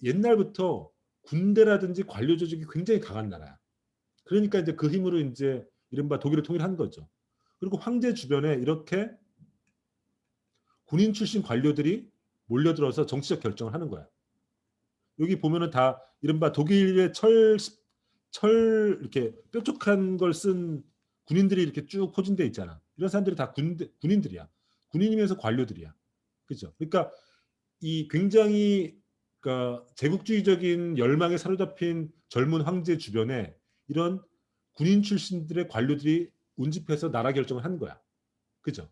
옛날부터 군대라든지 관료 조직이 굉장히 강한 나라야. 그러니까 이제 그 힘으로 이제 이른바 독일을 통일한 거죠. 그리고 황제 주변에 이렇게 군인 출신 관료들이 몰려들어서 정치적 결정을 하는 거야. 여기 보면은 다 이른바 독일의 이렇게 뾰족한 걸 쓴 군인들이 이렇게 쭉 포진돼 있잖아. 이런 사람들이 다 군인들이야. 군인이면서 관료들이야. 그죠? 그러니까 이 굉장히 그러니까 제국주의적인 열망에 사로잡힌 젊은 황제 주변에 이런 군인 출신들의 관료들이 운집해서 나라 결정을 한 거야. 그죠?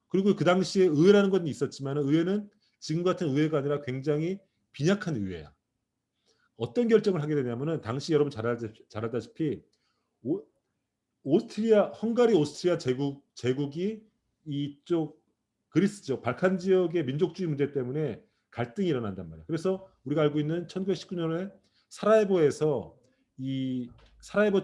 그리고 그 당시에 의회라는 건 있었지만 의회는 지금 같은 의회가 아니라 굉장히 빈약한 의회야. 어떤 결정을 하게 되냐면은 당시 여러분 잘 알다시피 헝가리 오스트리아 제국이 이쪽 그리스 지역 발칸 지역의 민족주의 문제 때문에 갈등이 일어난단 말이야. 그래서 우리가 알고 있는 1919년에 사라예보에서 이 사라예보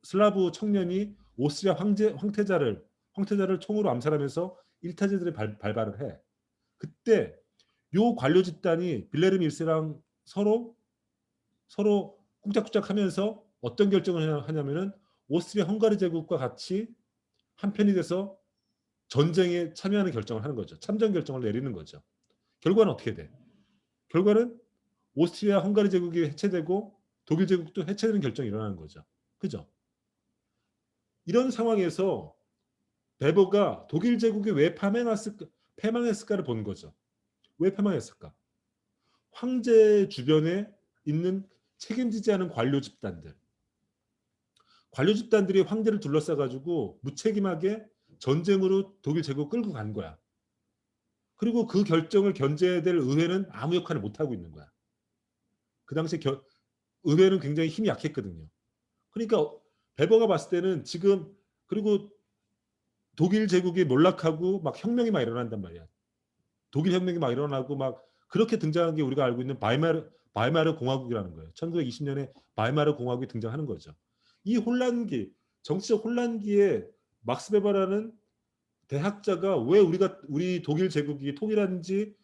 슬라브 청년이 오스트리아 황태자를 총으로 암살하면서 일타제들이 발발을 해. 그때 요 관료 집단이 빌레름 1세랑 서로 쿵짝쿵짝하면서 어떤 결정을 하냐면은 오스트리아 헝가리 제국과 같이 한편이 돼서 전쟁에 참여하는 결정을 하는 거죠. 참전 결정을 내리는 거죠. 결과는 어떻게 돼? 결과는 오스트리아 헝가리 제국이 해체되고 독일 제국도 해체되는 결정이 일어나는 거죠. 그죠? 이런 상황에서 베버가 독일 제국이 왜 패망했을까를 본 거죠. 왜 패망했을까? 황제 주변에 있는 책임지지 않은 관료 집단들이 황제를 둘러싸가지고 무책임하게 전쟁으로 독일 제국을 끌고 간 거야. 그리고 그 결정을 견제해야 될 의회는 아무 역할을 못하고 있는 거야. 그 당시에 의회는 굉장히 힘이 약했거든요. 그러니까 베버가 봤을 때는 지금 그리고 독일 제국이 몰락하고 막 혁명이 막 일어난단 말이야. 독일 혁명이 막 일어나고 막 그렇게 등장한 게 우리가 알고 있는 바이마르 공화국이라는 거예요. 1920년에 바이마르 공화국이 등장하는 거죠. 이 정치적 혼란기에 막스 베버라는 대학자가 왜 우리 독일 제국이 통일한 지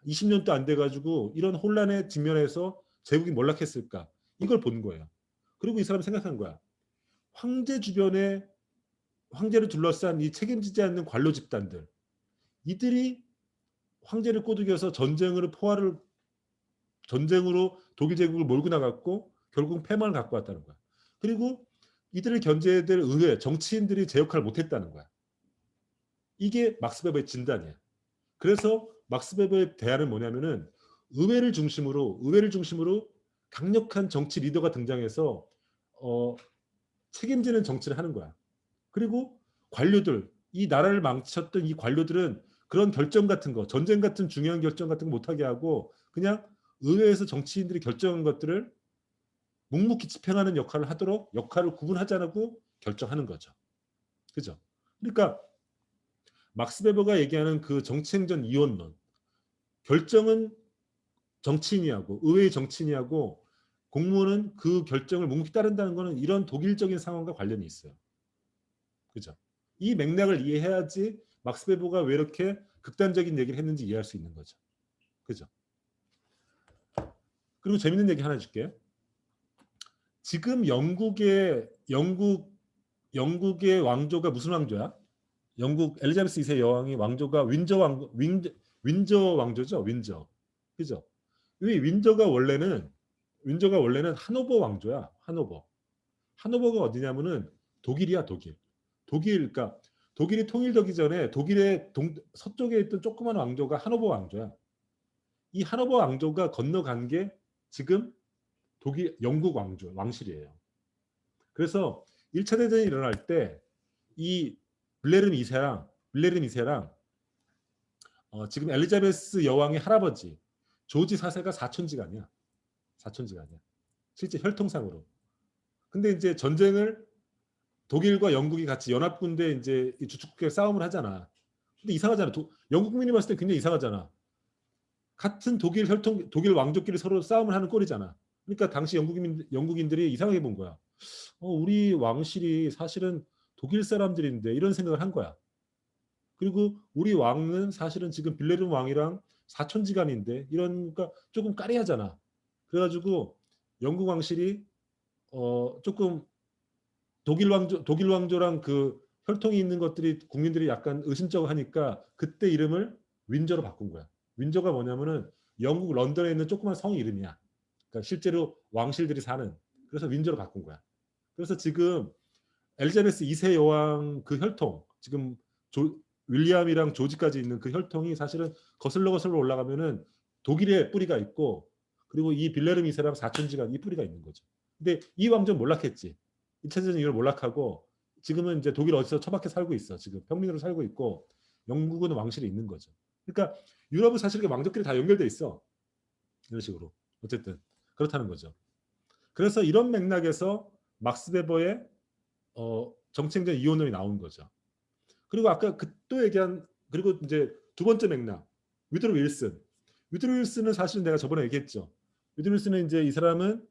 20년도 안 돼가지고 이런 혼란에 직면해서 제국이 몰락했을까? 이걸 본 거예요. 그리고 이 사람이 생각한 거야. 황제 주변에 황제를 둘러싼 이 책임지지 않는 관료 집단들, 이들이 황제를 꼬드겨서 전쟁으로 독일 제국을 몰고 나갔고 결국 패망을 갖고 왔다는 거야. 그리고 이들을 견제해야 될 의회, 정치인들이 제 역할을 못했다는 거야. 이게 막스 베버의 진단이야. 그래서 막스 베버의 대안은 뭐냐면은 의회를 중심으로 강력한 정치 리더가 등장해서 책임지는 정치를 하는 거야. 그리고 관료들, 이 나라를 망쳤던 이 관료들은 그런 결정 같은 거, 전쟁 같은 중요한 결정 같은 거 못하게 하고 그냥 의회에서 정치인들이 결정한 것들을 묵묵히 집행하는 역할을 하도록 역할을 구분하지 않고 결정하는 거죠. 그죠? 그러니까 막스 베버가 얘기하는 그 정치행전 이원론, 결정은 정치인이 하고 의회의 정치인이 하고 공무원은 그 결정을 묵묵히 따른다는 것은 이런 독일적인 상황과 관련이 있어요. 그죠? 이 맥락을 이해해야지 막스 베버가 왜 이렇게 극단적인 얘기를 했는지 이해할 수 있는 거죠. 그죠? 그리고 재밌는 얘기 하나 해줄게요. 지금 영국의 왕조가 무슨 왕조야? 영국 엘리자베스 2세 여왕이 왕조가 윈저 왕조죠. 윈저. 그죠? 이 윈저가 원래는 하노버 왕조야. 하노버가 어디냐면은 독일이야, 독일. 그러니까 독일이 통일되기 전에 독일의 서쪽에 있던 조그만 왕조가 하노버 왕조야. 이 하노버 왕조가 건너간 게 지금 영국 왕실이에요. 그래서 1차 대전이 일어날 때 이 빌레름 2세랑 지금 엘리자베스 여왕의 할아버지 조지 4세가 사촌지간이야. 실제 혈통상으로. 근데 이제 전쟁을 독일과 영국이 같이 연합군대 이제 주축국에 싸움을 하잖아. 근데 이상하잖아. 영국 국민이 봤을 때 굉장히 이상하잖아. 같은 독일 왕족끼리 서로 싸움을 하는 꼴이잖아. 그러니까 당시 영국인들이 이상하게 본 거야. 우리 왕실이 사실은 독일 사람들인데 이런 생각을 한 거야. 그리고 우리 왕은 사실은 지금 빌레름 왕이랑 사촌지간인데 이러니까 조금 까리하잖아. 그래가지고 영국 왕실이 조금 독일 왕조랑 그 혈통이 있는 것들이 국민들이 약간 의심쩍어 하니까 그때 이름을 윈저로 바꾼 거야. 윈저가 뭐냐면은 영국 런던에 있는 조그만 성 이름이야. 그러니까 실제로 왕실들이 사는. 그래서 윈저로 바꾼 거야. 그래서 지금 엘리자베스 2세 여왕 그 혈통, 지금 윌리엄이랑 조지까지 있는 그 혈통이 사실은 거슬러 올라가면은 독일의 뿌리가 있고, 그리고 이 빌레름 2세랑 사촌지간 이 뿌리가 있는 거죠. 근데 이 왕조는 몰락했지. 1차 대전 이후로 몰락하고 지금은 이제 독일 어디서 처박혀 살고 있어. 지금 평민으로 살고 있고 영국은 왕실이 있는 거죠. 그러니까 유럽은 사실 이렇게 왕족끼리 다 연결돼 있어. 이런 식으로. 어쨌든 그렇다는 거죠. 그래서 이런 맥락에서 막스 베버의 정치행전 이혼론이 나온 거죠. 그리고 아까 또 얘기한, 그리고 이제 두 번째 맥락, 위드로 윌슨은 사실은 내가 저번에 얘기했죠. 위드로 윌슨은 이제 이 사람은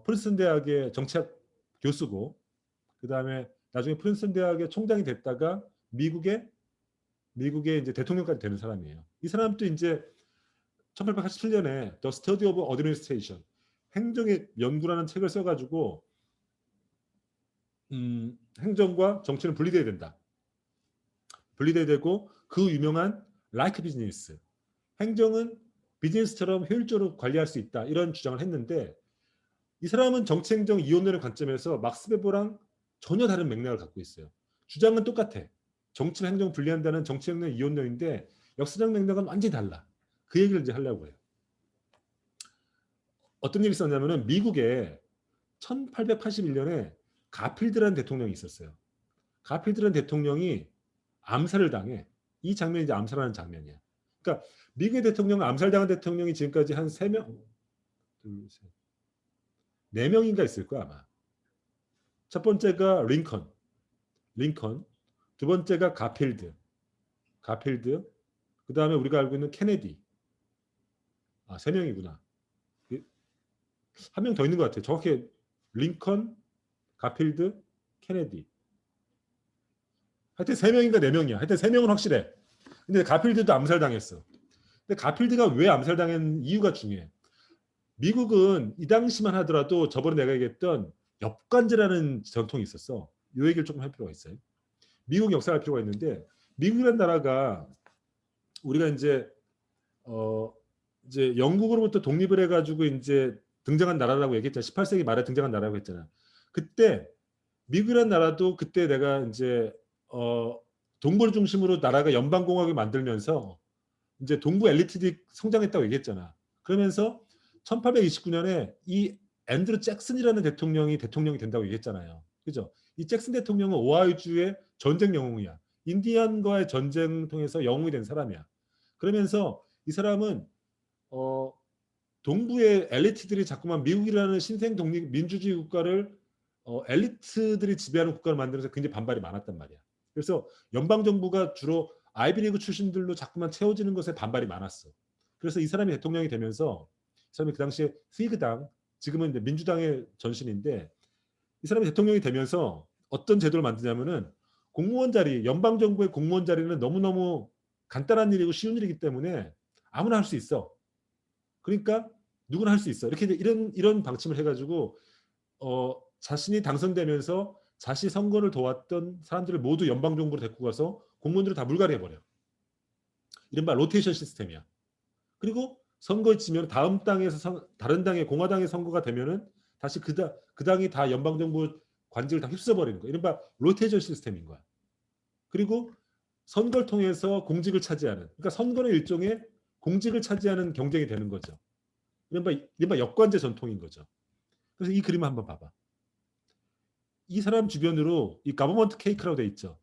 프린스턴 대학의 정치학 교수고, 그 다음에 나중에 프린스턴 대학의 총장이 됐다가 미국의 이제 대통령까지 되는 사람이에요. 이 사람도 이제 1887년에 The Study of Administration, 행정의 연구라는 책을 써가지고 행정과 정치는 분리돼야 된다. 분리돼야 되고, 그 유명한 Like Business, 행정은 비즈니스처럼 효율적으로 관리할 수 있다, 이런 주장을 했는데, 이 사람은 정치행정 이혼론의 관점에서 막스 베버랑 전혀 다른 맥락을 갖고 있어요. 주장은 똑같아. 정치와 행정을 분리한다는 정치행정 이혼론인데 역사적 맥락은 완전히 달라. 그 얘기를 이제 하려고 해요. 어떤 일이 있었냐면은 미국에 1881년에 가필드라는 대통령이 있었어요. 가필드라는 대통령이 암살을 당해. 이 장면이 이제 암살하는 장면이야. 그러니까 미국의 대통령, 암살당한 대통령이 지금까지 한 3명, 4명인가 있을 거야 아마. 첫 번째가 링컨, 두 번째가 가필드, 그 다음에 우리가 알고 있는 케네디. 3명이구나. 한 명 더 있는 것 같아요. 정확히 링컨, 가필드, 케네디. 하여튼 3명인가 4명이야. 하여튼 3명은 확실해. 근데 가필드도 암살당했어. 근데 가필드가 왜 암살당한 이유가 중요해. 미국은 이 당시만 하더라도 저번에 내가 얘기했던 엽관제라는 전통이 있었어. 이 얘기를 조금 할 필요가 있어요. 미국 역사를 할 필요가 있는데, 미국이라는 나라가 우리가 이제 영국으로부터 독립을 해가지고 이제 등장한 나라라고 얘기했잖아. 18세기 말에 등장한 나라라고 했잖아. 그때 미국이라는 나라도 그때 내가 이제 동부를 중심으로 나라가 연방공화국을 만들면서 이제 동부 엘리트들이 성장했다고 얘기했잖아. 그러면서 1829년에 이 앤드루 잭슨이라는 대통령이 된다고 얘기했잖아요. 그죠? 이 잭슨 대통령은 오하이오주의 전쟁 영웅이야. 인디언과의 전쟁 통해서 영웅이 된 사람이야. 그러면서 이 사람은 동부의 엘리트들이 자꾸만 미국이라는 신생 독립 민주주의 국가를 엘리트들이 지배하는 국가를 만들면서 굉장히 반발이 많았단 말이야. 그래서 연방 정부가 주로 아이비리그 출신들로 자꾸만 채워지는 것에 반발이 많았어. 그래서 이 사람이 대통령이 되면서, 이 사람이 그 당시에 휘그당, 지금은 이제 민주당의 전신인데, 이 사람이 대통령이 되면서 어떤 제도를 만드냐면은 공무원 자리, 연방 정부의 공무원 자리는 너무너무 간단한 일이고 쉬운 일이기 때문에 아무나 할 수 있어. 그러니까 누구나 할 수 있어. 이렇게 이런 방침을 해가지고 자신이 당선되면서 자시 선거를 도왔던 사람들을 모두 연방 정부로 데리고 가서 공무원들을 다 물갈이 해버려. 이른바 로테이션 시스템이야. 그리고 선거에 지면 다음 당에서 다른 당의 공화당의 선거가 되면은 다시 그 당이 다 연방 정부 관직을 다 휩쓸어버리는 거야. 이른바 로테이션 시스템인 거야. 그리고 선거를 통해서 공직을 차지하는, 그러니까 선거는 일종의 공직을 차지하는 경쟁이 되는 거죠. 이른바 역관제 전통인 거죠. 그래서 이 그림을 한번 봐봐. 이 사람 주변으로 이 가버먼트 케이크라고 돼 있죠.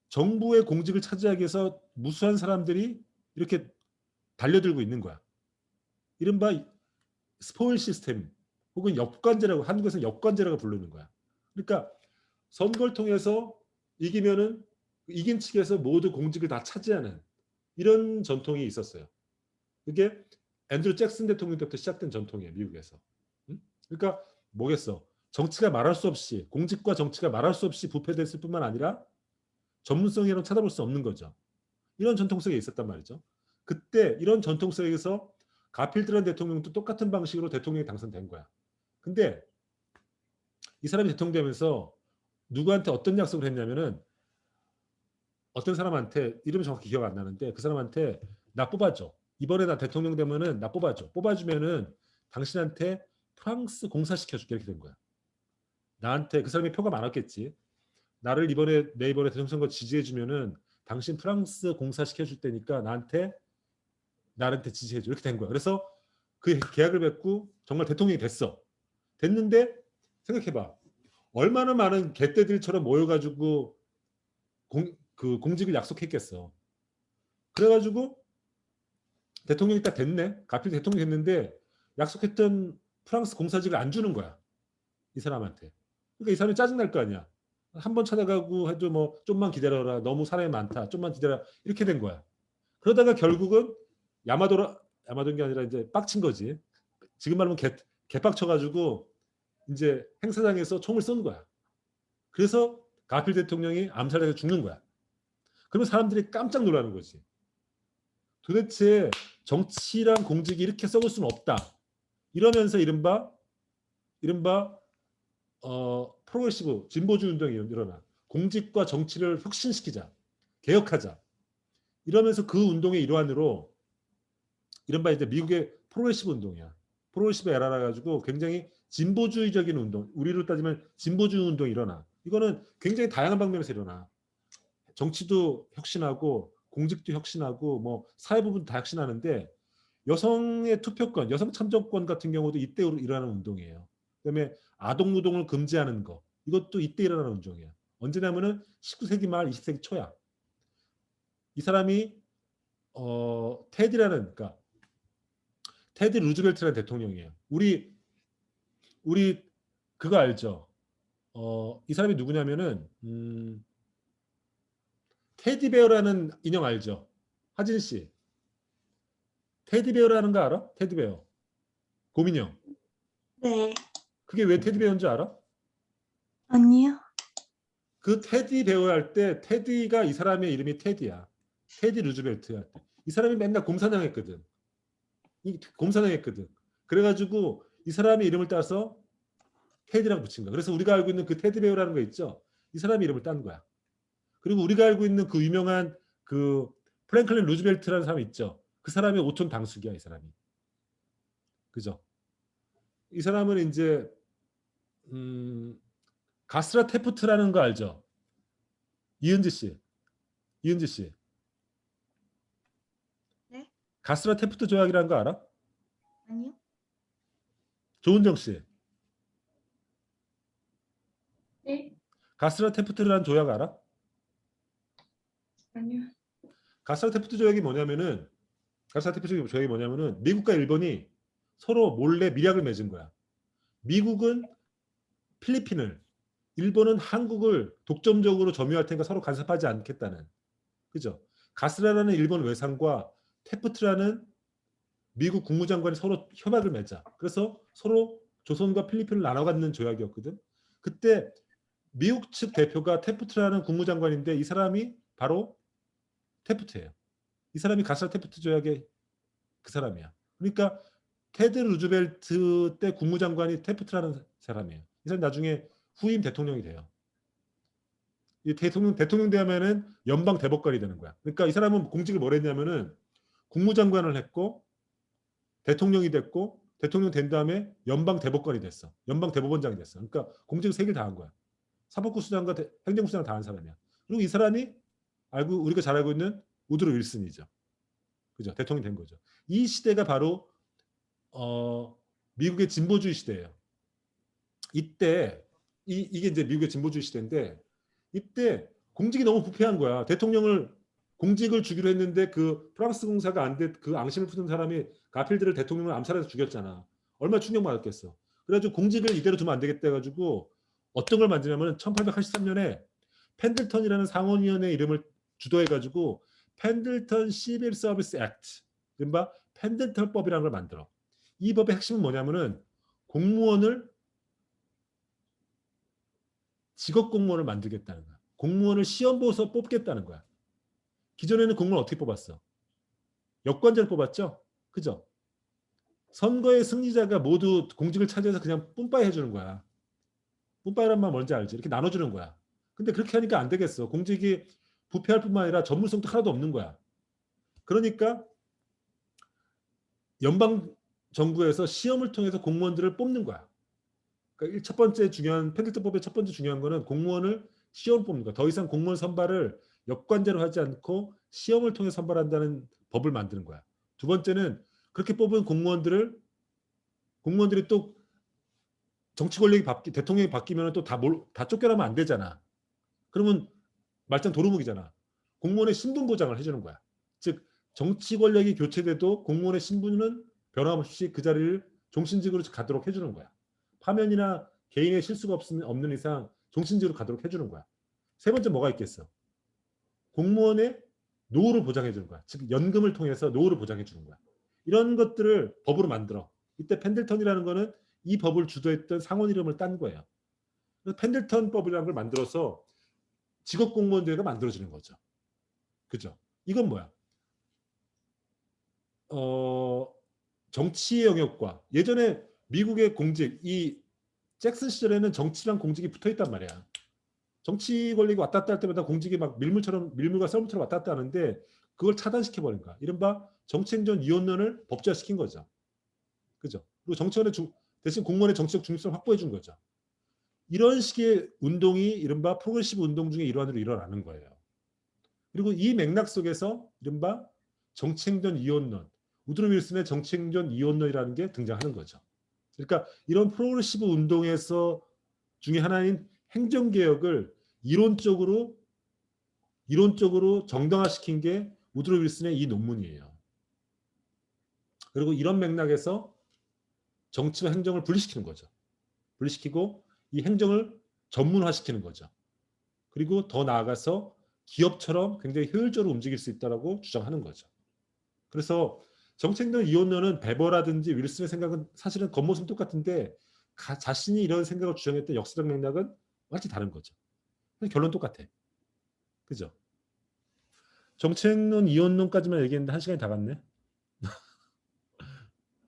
정부의 공직을 차지하기 위해서 무수한 사람들이 이렇게 달려들고 있는 거야. 이른바 스포일 시스템 혹은 역관제라고, 한국에서 역관제라고 부르는 거야. 그러니까 선거를 통해서 이기면은 이긴 측에서 모두 공직을 다 차지하는 이런 전통이 있었어요. 그게 앤드루 잭슨 대통령 때부터 시작된 전통이에요, 미국에서. 그러니까 뭐겠어? 정치가 말할 수 없이, 공직과 정치가 말할 수 없이 부패됐을 뿐만 아니라 전문성이라고 찾아볼 수 없는 거죠. 이런 전통 속에 있었단 말이죠. 그때 이런 전통 속에서 가필드라는 대통령도 똑같은 방식으로 대통령이 당선된 거야. 근데 이 사람이 대통령 되면서 누구한테 어떤 약속을 했냐면은, 어떤 사람한테, 이름이 정확히 기억 안 나는데, 그 사람한테 나 뽑아줘. 이번에 나 대통령 되면은 나 뽑아줘. 뽑아주면은 당신한테 프랑스 공사시켜줄게. 이렇게 된 거야. 나한테, 그 사람이 표가 많았겠지. 나를 내 이번에 대통령 선거 지지해주면은 당신 프랑스 공사시켜줄 테니까 나한테 지지해줘. 이렇게 된 거야. 그래서 그 계약을 맺고 정말 대통령이 됐어. 됐는데 생각해봐. 얼마나 많은 개떼들처럼 모여가지고 공직을 약속했겠어. 그래가지고 대통령이 딱 됐네. 가필 대통령이 됐는데 약속했던 프랑스 공사직을 안 주는 거야. 이 사람한테. 그러니까 이 사람이 짜증날 거 아니야. 한 번 찾아가고 해도 뭐 좀만 기다려라. 너무 사람이 많다. 좀만 기다려. 이렇게 된 거야. 그러다가 결국은 야마도인 게 아니라 이제 빡친 거지. 지금 말하면 개빡쳐가지고 이제 행사장에서 총을 쏜 거야. 그래서 가필 대통령이 암살돼서 죽는 거야. 그러면 사람들이 깜짝 놀라는 거지. 도대체 정치랑 공직이 이렇게 썩을 수는 없다. 이러면서 이른바 프로그레시브 진보주의 운동이 일어나. 공직과 정치를 혁신시키자. 개혁하자. 이러면서 그 운동의 일환으로 이른바 이제 미국의 프로그레시브 운동이야. 프로그레시브 에라라 가지고 굉장히 진보주의적인 운동, 우리로 따지면 진보주의 운동이 일어나. 이거는 굉장히 다양한 방면에서 일어나. 정치도 혁신하고 공직도 혁신하고 뭐 사회 부분도 다 혁신하는데, 여성의 투표권, 여성 참정권 같은 경우도 이때 일어나는 운동이에요. 그다음에 아동 노동을 금지하는 거, 이것도 이때 일어나는 운동이야. 언제냐면은 19세기 말 20세기 초야. 이 사람이 그러니까 테디 루즈벨트라는 대통령이에요. 우리 그거 알죠? 이 사람이 누구냐면은 테디베어라는 인형 알죠? 하진 씨. 테디베어라는 거 알아? 테디베어. 곰인형. 네, 그게 왜 테디베어인 줄 알아? 아니요. 그 테디베어 할 때 테디가, 이 사람의 이름이 테디야. 테디 루즈벨트야. 이 사람이 맨날 곰사냥했거든. 그래가지고 이 사람의 이름을 따서 테디라고 붙인 거야. 그래서 우리가 알고 있는 그 테디베어라는 거 있죠? 이 사람의 이름을 딴 거야. 그리고 우리가 알고 있는 그 유명한 그 프랭클린 루즈벨트라는 사람이 있죠? 그 사람의 오촌 당숙이야, 이 사람이. 그죠? 이 사람은 이제 가스라 테프트라는 거 알죠? 이은지 씨. 네? 가스라 테프트 조약이라는 거 알아? 아니요. 조은정 씨. 네? 가스라 테프트라는 조약 알아? 아니요. 가스라 테프트 조약이 뭐냐면은 미국과 일본이 서로 몰래 밀약을 맺은 거야. 미국은 필리핀을, 일본은 한국을 독점적으로 점유할 테니까 서로 간섭하지 않겠다는. 그죠? 가스라라는 일본 외상과 테프트라는 미국 국무장관이 서로 협약을 맺자. 그래서 서로 조선과 필리핀을 나눠 갖는 조약이었거든. 그때 미국 측 대표가 테프트라는 국무장관인데, 이 사람이 바로 테프트예요. 이 사람이 가스라 테프트 조약의 그 사람이야. 그러니까 테드 루즈벨트 때 국무장관이 테프트라는 사람이에요. 이 사람이 나중에 후임 대통령이 돼요. 이 대통령 되면은 연방 대법관이 되는 거야. 그러니까 이 사람은 공직을 뭘 했냐면은 국무장관을 했고 대통령이 됐고 대통령 된 다음에 연방 대법관이 됐어. 연방 대법원장이 됐어. 그러니까 공직을 3개를 다 한 거야. 사법부 수장과 행정부 수장을 다 한 사람이야. 그리고 이 사람이 우리가 잘 알고 있는 우드로 윌슨이죠. 그죠? 대통령이 된 거죠. 이 시대가 바로 미국의 진보주의 시대예요. 이때 이게 이제 미국의 진보주의 시대인데 이때 공직이 너무 부패한 거야. 공직을 주기로 했는데 그 프랑스 공사가 안 돼 그 앙심을 푸는 사람이 가필드를 대통령을 암살해서 죽였잖아. 얼마나 충격받았겠어. 그래가지고 공직을 이대로 두면 안 되겠다 해가지고 어떤 걸 만드냐면 1883년에 펜들턴이라는 상원위원회 이름을 주도해가지고 펜들턴 시빌 서비스 액트, 이른바 펜들턴법이라는 걸 만들어. 이 법의 핵심은 뭐냐면은 공무원을 직업 공무원을 만들겠다는 거야. 공무원을 시험 보고서 뽑겠다는 거야. 기존에는 공무원 어떻게 뽑았어? 역관제를 뽑았죠? 그죠? 선거의 승리자가 모두 공직을 차지해서 그냥 뿜빠이 해주는 거야. 뿜빠이란 말 뭔지 알지? 이렇게 나눠주는 거야. 근데 그렇게 하니까 안 되겠어. 공직이 부패할 뿐만 아니라 전문성도 하나도 없는 거야. 그러니까 연방 정부에서 시험을 통해서 공무원들을 뽑는 거야. 그러니까 첫 번째 중요한 펜들턴법의 첫 번째 중요한 거는 공무원을 시험 뽑는 거야. 더 이상 공무원 선발을 역관제로 하지 않고 시험을 통해 선발한다는 법을 만드는 거야. 두 번째는 그렇게 뽑은 공무원들이 또 정치 권력이 대통령이 바뀌면 또 다 쫓겨나면 안 되잖아. 그러면 말짱 도루묵이잖아. 공무원의 신분 보장을 해주는 거야. 즉 정치 권력이 교체돼도 공무원의 신분은 변함없이 그 자리를 종신직으로 가도록 해주는 거야. 파면이나 개인의 실수가 없는 이상 종신직으로 가도록 해주는 거야. 세 번째 뭐가 있겠어? 공무원의 노후를 보장해 주는 거야. 즉 연금을 통해서 노후를 보장해 주는 거야. 이런 것들을 법으로 만들어. 이때 펜들턴이라는 거는 이 법을 주도했던 상원 이름을 딴 거예요. 그래서 펜들턴법이라는 걸 만들어서 직업 공무원제가 만들어지는 거죠. 그죠? 이건 뭐야? 정치의 영역과 예전에 미국의 공직, 이 잭슨 시절에는 정치랑 공직이 붙어 있단 말이야. 정치 권력이 왔다 갔다 할 때마다 공직이 막 밀물과 썰물처럼 왔다 갔다 하는데 그걸 차단시켜 버린 거야. 이른바 정치행정 이혼론을 법제화시킨 거죠. 그죠? 그리고 정치원의 대신 공무원의 정치적 중립성을 확보해 준 거죠. 이런 식의 운동이 이른바 프로그레시브 운동 중에 일환으로 일어나는 거예요. 그리고 이 맥락 속에서 이른바 정치행정 이혼론, 우드로 윌슨의 정치행정 이혼론이라는 게 등장하는 거죠. 그러니까 이런 프로그레시브 운동에서 중에 하나인 행정개혁을 이론적으로 정당화시킨 게 우드로 윌슨의 이 논문이에요. 그리고 이런 맥락에서 정치와 행정을 분리시키는 거죠. 분리시키고 이 행정을 전문화시키는 거죠. 그리고 더 나아가서 기업처럼 굉장히 효율적으로 움직일 수 있다고 주장하는 거죠. 그래서 정치행정 이혼론은 베버라든지 윌슨의 생각은 사실은 겉모습은 똑같은데 자신이 이런 생각을 주장했던 역사적 맥락은 완전히 다른 거죠. 결론 똑같아. 그죠? 정치행론 이혼론까지만 얘기했는데 1시간이 다 갔네.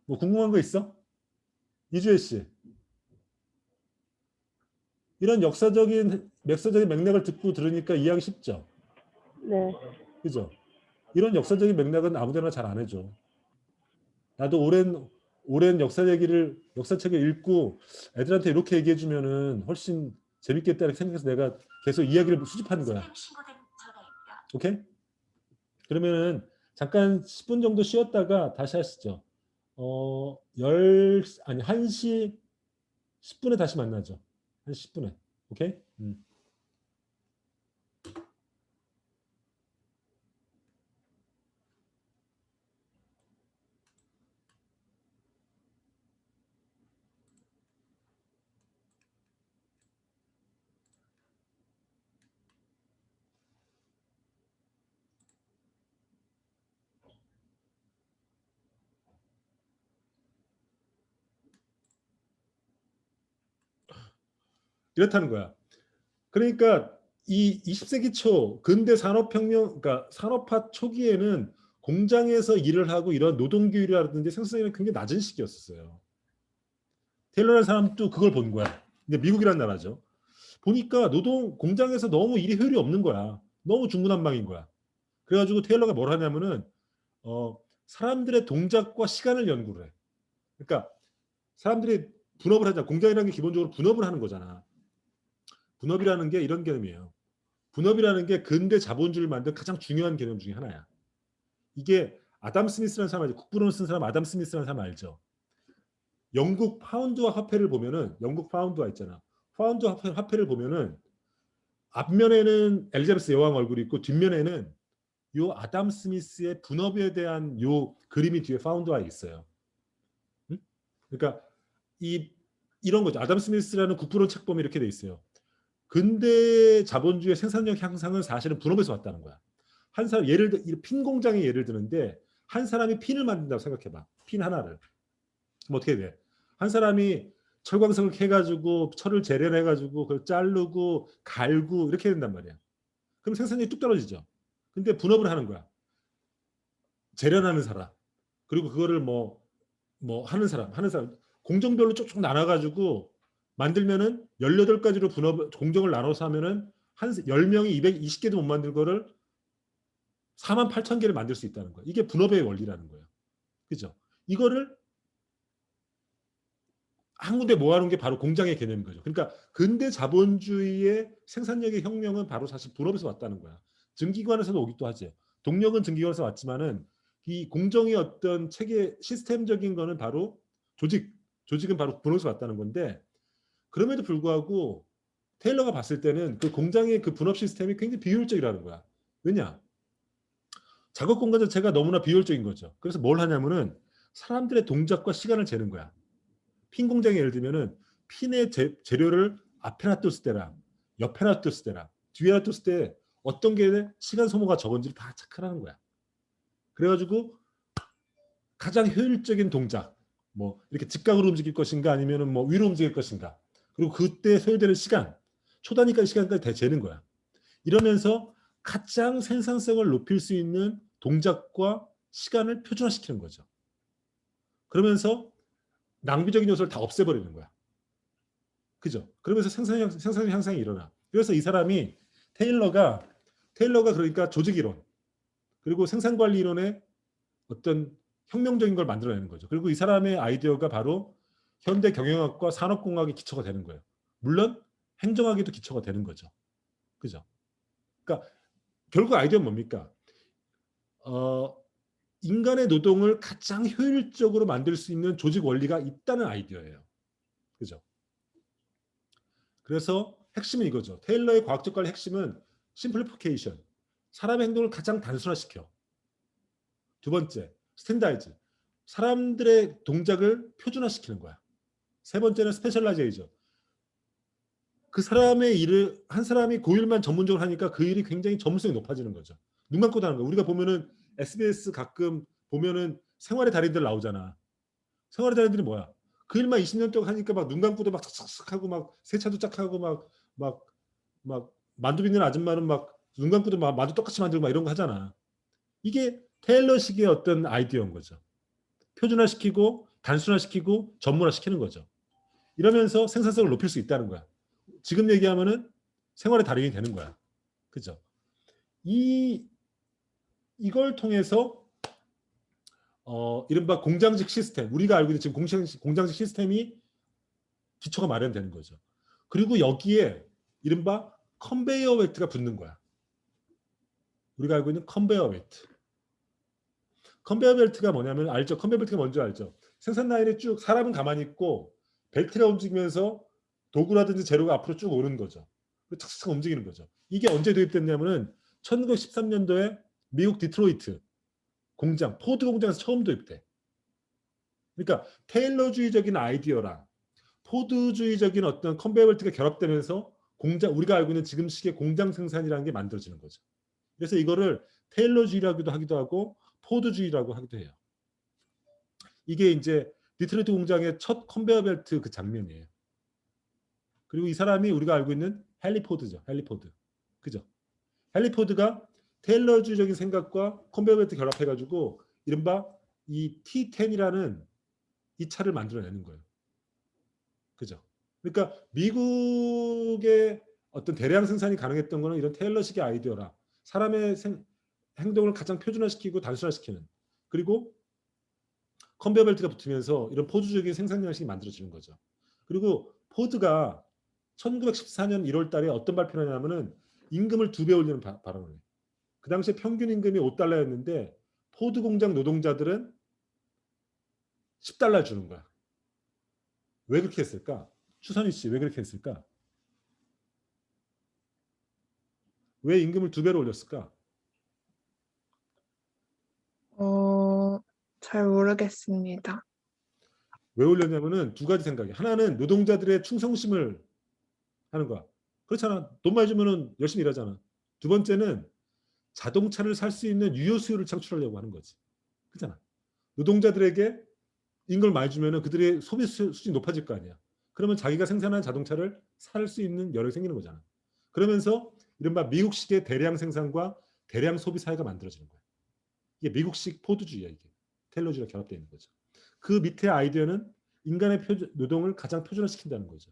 뭐 궁금한 거 있어? 이주혜 씨. 이런 역사적인 맥락을 듣고 들으니까 이해하기 쉽죠? 네. 그죠? 이런 역사적인 맥락은 아무데나 잘 안 해줘. 나도 오랜 역사책을 읽고 애들한테 이렇게 얘기해주면은 훨씬 재밌겠다 이렇게 생각해서 내가 계속 이야기를 수집하는 거야. 오케이? 그러면은 잠깐 10분 정도 쉬었다가 다시 하시죠. 1시 10분에 다시 만나죠. 1시 10분에. 오케이? 이렇다는 거야. 그러니까 이 20세기 초 근대 산업혁명, 그러니까 산업화 초기에는 공장에서 일을 하고 이런 노동규율이라든지 생산성이 굉장히 낮은 시기였었어요. 테일러라는 사람도 그걸 본 거야. 근데 미국이란 나라죠. 보니까 노동 공장에서 너무 일이 효율이 없는 거야. 너무 중구난방인 거야. 그래가지고 테일러가 뭘 하냐면은 사람들의 동작과 시간을 연구를 해. 그러니까 사람들이 분업을 하자. 공장이라는 게 기본적으로 분업을 하는 거잖아. 분업이라는 게 이런 개념이에요. 분업이라는 게 근대 자본주의를 만든 가장 중요한 개념 중에 하나야. 이게 아담 스미스라는 사람 알죠? 국부론을 쓴 사람 아담 스미스라는 사람 알죠? 영국 파운드와 화폐를 보면은 영국 파운드화 있잖아. 파운드 화폐를 보면은 앞면에는 엘리자베스 여왕 얼굴이 있고 뒷면에는 요 아담 스미스의 분업에 대한 요 그림이 뒤에 파운드화에 있어요. 응? 그러니까 이런 거죠. 아담 스미스라는 국부론 책 보면 이렇게 돼 있어요. 근대 자본주의 생산력 향상은 사실은 분업에서 왔다는 거야. 한 사람 예를 들어 핀 공장의 예를 드는데 한 사람이 핀을 만든다고 생각해봐. 핀 하나를. 그럼 어떻게 돼? 한 사람이 철광석을 캐가지고 철을 재련해가지고 그걸 자르고 갈고 이렇게 된단 말이야. 그럼 생산력이 뚝 떨어지죠. 근데 분업을 하는 거야. 재련하는 사람 그리고 그거를 뭐 하는 사람 공정별로 쭉쭉 나눠가지고 만들면은 18가지로 분업 공정을 나눠서 하면은 한 10명이 220개도 못 만들 거를 48,000개를 만들 수 있다는 거야. 이게 분업의 원리라는 거예요. 그죠? 이거를 한 군데 모아놓은 게 바로 공장의 개념인 거죠. 그러니까 근대 자본주의의 생산력의 혁명은 바로 사실 분업에서 왔다는 거야. 증기관에서도 오기도 하죠. 동력은 증기관에서 왔지만은 이 공정의 어떤 체계 시스템적인 거는 바로 조직은 바로 분업에서 왔다는 건데 그럼에도 불구하고 테일러가 봤을 때는 그 공장의 그 분업 시스템이 굉장히 비효율적이라는 거야. 왜냐? 작업 공간 자체가 너무나 비효율적인 거죠. 그래서 뭘 하냐면은 사람들의 동작과 시간을 재는 거야. 핀 공장에 예를 들면은 핀의 재료를 앞에 놔뒀을 때랑 옆에 놔뒀을 때랑 뒤에 놔뒀을 때 어떤 게 시간 소모가 적은지를 다 체크하는 거야. 그래가지고 가장 효율적인 동작, 뭐 이렇게 직각으로 움직일 것인가 아니면은 뭐 위로 움직일 것인가. 그리고 그때 소요되는 시간, 초단위까지 시간까지 다 재는 거야. 이러면서 가장 생산성을 높일 수 있는 동작과 시간을 표준화시키는 거죠. 그러면서 낭비적인 요소를 다 없애버리는 거야. 그죠? 그러면서 생산력 향상이 일어나. 그래서 이 사람이 테일러가 그러니까 조직이론 그리고 생산관리 이론의 어떤 혁명적인 걸 만들어내는 거죠. 그리고 이 사람의 아이디어가 바로 현대 경영학과 산업공학의 기초가 되는 거예요. 물론 행정학에도 기초가 되는 거죠. 그죠? 그러니까 결국 아이디어는 뭡니까? 인간의 노동을 가장 효율적으로 만들 수 있는 조직 원리가 있다는 아이디어예요. 그죠? 그래서 핵심은 이거죠. 테일러의 과학적 관리 핵심은 심플리피케이션. 사람의 행동을 가장 단순화시켜. 두 번째, 스탠다이즈. 사람들의 동작을 표준화시키는 거야. 세 번째는 스페셜라이제이션. 그 사람의 일을 한 사람이 그 일만 전문적으로 하니까 그 일이 굉장히 전문성이 높아지는 거죠. 눈 감고도 하는 거. 우리가 보면은 SBS 가끔 보면은 생활의 달인들 나오잖아. 생활의 달인들이 뭐야? 그 일만 20년 동안 하니까 막 눈 감고도 막 착착착 하고 막 세차도 쫙 하고 막 만두 빚는 아줌마는 막 눈 감고도 막 만두 똑같이 만들고 막 이런 거 하잖아. 이게 테일러식의 어떤 아이디어인 거죠. 표준화시키고 단순화시키고 전문화시키는 거죠. 이러면서 생산성을 높일 수 있다는 거야. 지금 얘기하면은 생활의 달인이 되는 거야. 그죠? 이걸 통해서 이른바 공장식 시스템, 우리가 알고 있는 지금 공장식 시스템이 기초가 마련되는 거죠. 그리고 여기에 이른바 컨베이어 벨트가 붙는 거야. 우리가 알고 있는 컨베이어 벨트. 컨베이어 벨트가 뭐냐면 알죠? 컨베이어 벨트가 뭔지 알죠? 생산 라인에 쭉 사람은 가만히 있고 벨트가 움직이면서 도구라든지 재료가 앞으로 쭉 오는 거죠. 착착 움직이는 거죠. 이게 언제 도입됐냐면은 1913년도에 미국 디트로이트 공장, 포드 공장에서 처음 도입돼. 그러니까 테일러주의적인 아이디어랑 포드주의적인 어떤 컨베이어 벨트가 결합되면서 우리가 알고 있는 지금식의 공장 생산이라는 게 만들어지는 거죠. 그래서 이거를 테일러주의라고도 하기도 하고 포드주의라고 하기도 해요. 이게 이제 디트로이트 공장의 첫 컨베이어 벨트 그 장면이에요. 그리고 이 사람이 우리가 알고 있는 헨리 포드죠. 헨리 포드. 그죠? 헨리 포드가 테일러주의적인 생각과 컨베이어 벨트 결합해가지고 이른바 이 T10이라는 이 차를 만들어내는 거예요. 그죠? 그러니까 미국의 어떤 대량 생산이 가능했던 거는 이런 테일러식의 아이디어라. 사람의 행동을 가장 표준화시키고 단순화시키는. 그리고 컨베이어 벨트가 붙으면서 이런 포드적인 생산 양식이 만들어지는 거죠. 그리고 포드가 1914년 1월 달에 어떤 발표를 하냐면은 임금을 2배 올리는 발언을 해요. 그 당시에 평균 임금이 $5였는데 포드 공장 노동자들은 $10 주는 거야. 왜 그렇게 했을까? 추선희 씨, 왜 그렇게 했을까? 왜 임금을 2배로 올렸을까? 잘 모르겠습니다. 왜 올렸냐면은 두 가지 생각이. 하나는 노동자들의 충성심을 하는 거야. 그렇잖아. 돈 많이 주면은 열심히 일하잖아. 두 번째는 자동차를 살 수 있는 유효 수요를 창출하려고 하는 거지. 그렇잖아. 노동자들에게 임금을 많이 주면은 그들의 소비 수준이 높아질 거 아니야. 그러면 자기가 생산한 자동차를 살 수 있는 여력이 생기는 거잖아. 그러면서 이른바 미국식의 대량 생산과 대량 소비 사회가 만들어지는 거야. 이게 미국식 포드주의야, 이게. 테일러주의가 결합되어 있는 거죠. 그 밑에 아이디어는 인간의 노동을 가장 표준화시킨다는 거죠.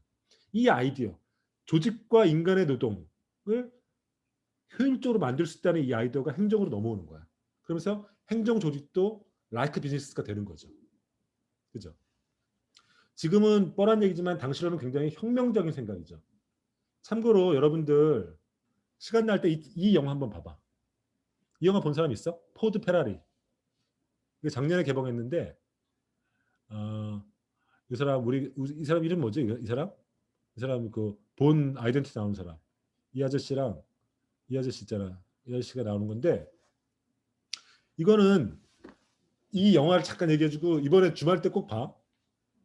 이 아이디어, 조직과 인간의 노동을 효율적으로 만들 수 있다는 이 아이디어가 행정으로 넘어오는 거야. 그러면서 행정 조직도 라이크 비즈니스가 되는 거죠. 그죠? 지금은 뻔한 얘기지만 당시로는 굉장히 혁명적인 생각이죠. 참고로 여러분들 시간 날 때 이 영화 한번 봐봐. 이 영화 본 사람 있어? 포드 페라리. 이게 작년에 개봉했는데 이 사람 이 사람 이름 뭐지? 이 사람 그 본 아이덴티티 나오는 사람. 이 아저씨랑 이 아저씨 있잖아. 이 아저씨가 나오는 건데 이거는 이 영화를 잠깐 얘기해주고 이번에 주말 때 꼭 봐.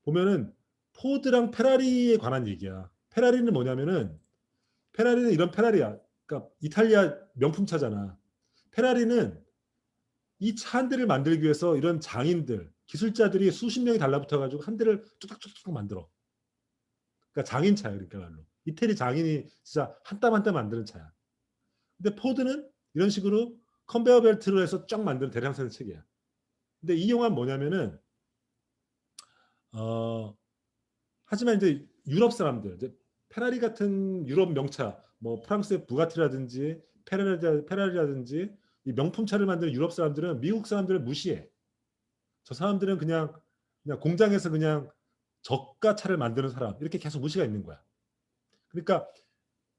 보면은 포드랑 페라리에 관한 얘기야. 페라리는 뭐냐면은 페라리는 이런 페라리야. 그러니까 이탈리아 명품 차잖아. 페라리는 이 차 한 대를 만들기 위해서 이런 장인들, 기술자들이 수십 명이 달라붙어가지고 한 대를 뚝딱뚝딱 만들어. 그러니까 장인차야, 그러니까 말로. 이태리 장인이 진짜 한 땀 한 땀 만드는 차야. 근데 포드는 이런 식으로 컨베이어 벨트로 해서 쫙 만드는 대량 생산 체계야. 근데 이 영화는 뭐냐면은 하지만 이제 유럽 사람들, 이제 페라리 같은 유럽 명차, 뭐 프랑스의 부가티라든지 페라리라든지 이 명품 차를 만드는 유럽 사람들은 미국 사람들을 무시해. 저 사람들은 그냥 공장에서 그냥 저가 차를 만드는 사람 이렇게 계속 무시가 있는 거야. 그러니까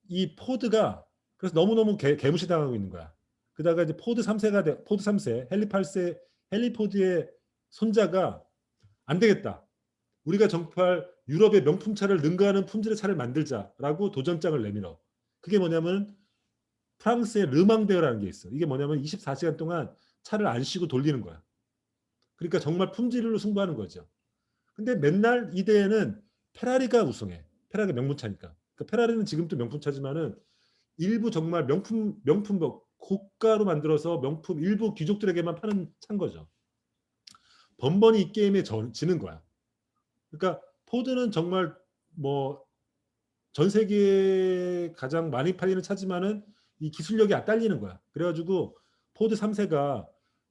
이 포드가 그래서 너무너무 개무시당하고 있는 거야. 그러다가 이제 포드 3세 헨리 포드의 손자가 안 되겠다. 우리가 정말 유럽의 명품차를 능가하는 품질의 차를 만들자라고 도전장을 내밀어. 그게 뭐냐면 프랑스의 르망대어라는 게 있어. 이게 뭐냐면 24시간 동안 차를 안 쉬고 돌리는 거야. 그러니까 정말 품질로 승부하는 거죠. 근데 맨날 이 대회는 페라리가 우승해. 페라리가 명품차니까. 그러니까 페라리는 지금도 명품차지만은 일부 정말 명품 고가로 만들어서 명품 일부 귀족들에게만 파는 차인 거죠. 번번이 이 게임에 지는 거야. 그러니까 포드는 정말 뭐 전 세계에 가장 많이 팔리는 차지만은 이 기술력이 딸리는 거야. 그래가지고 포드 3세가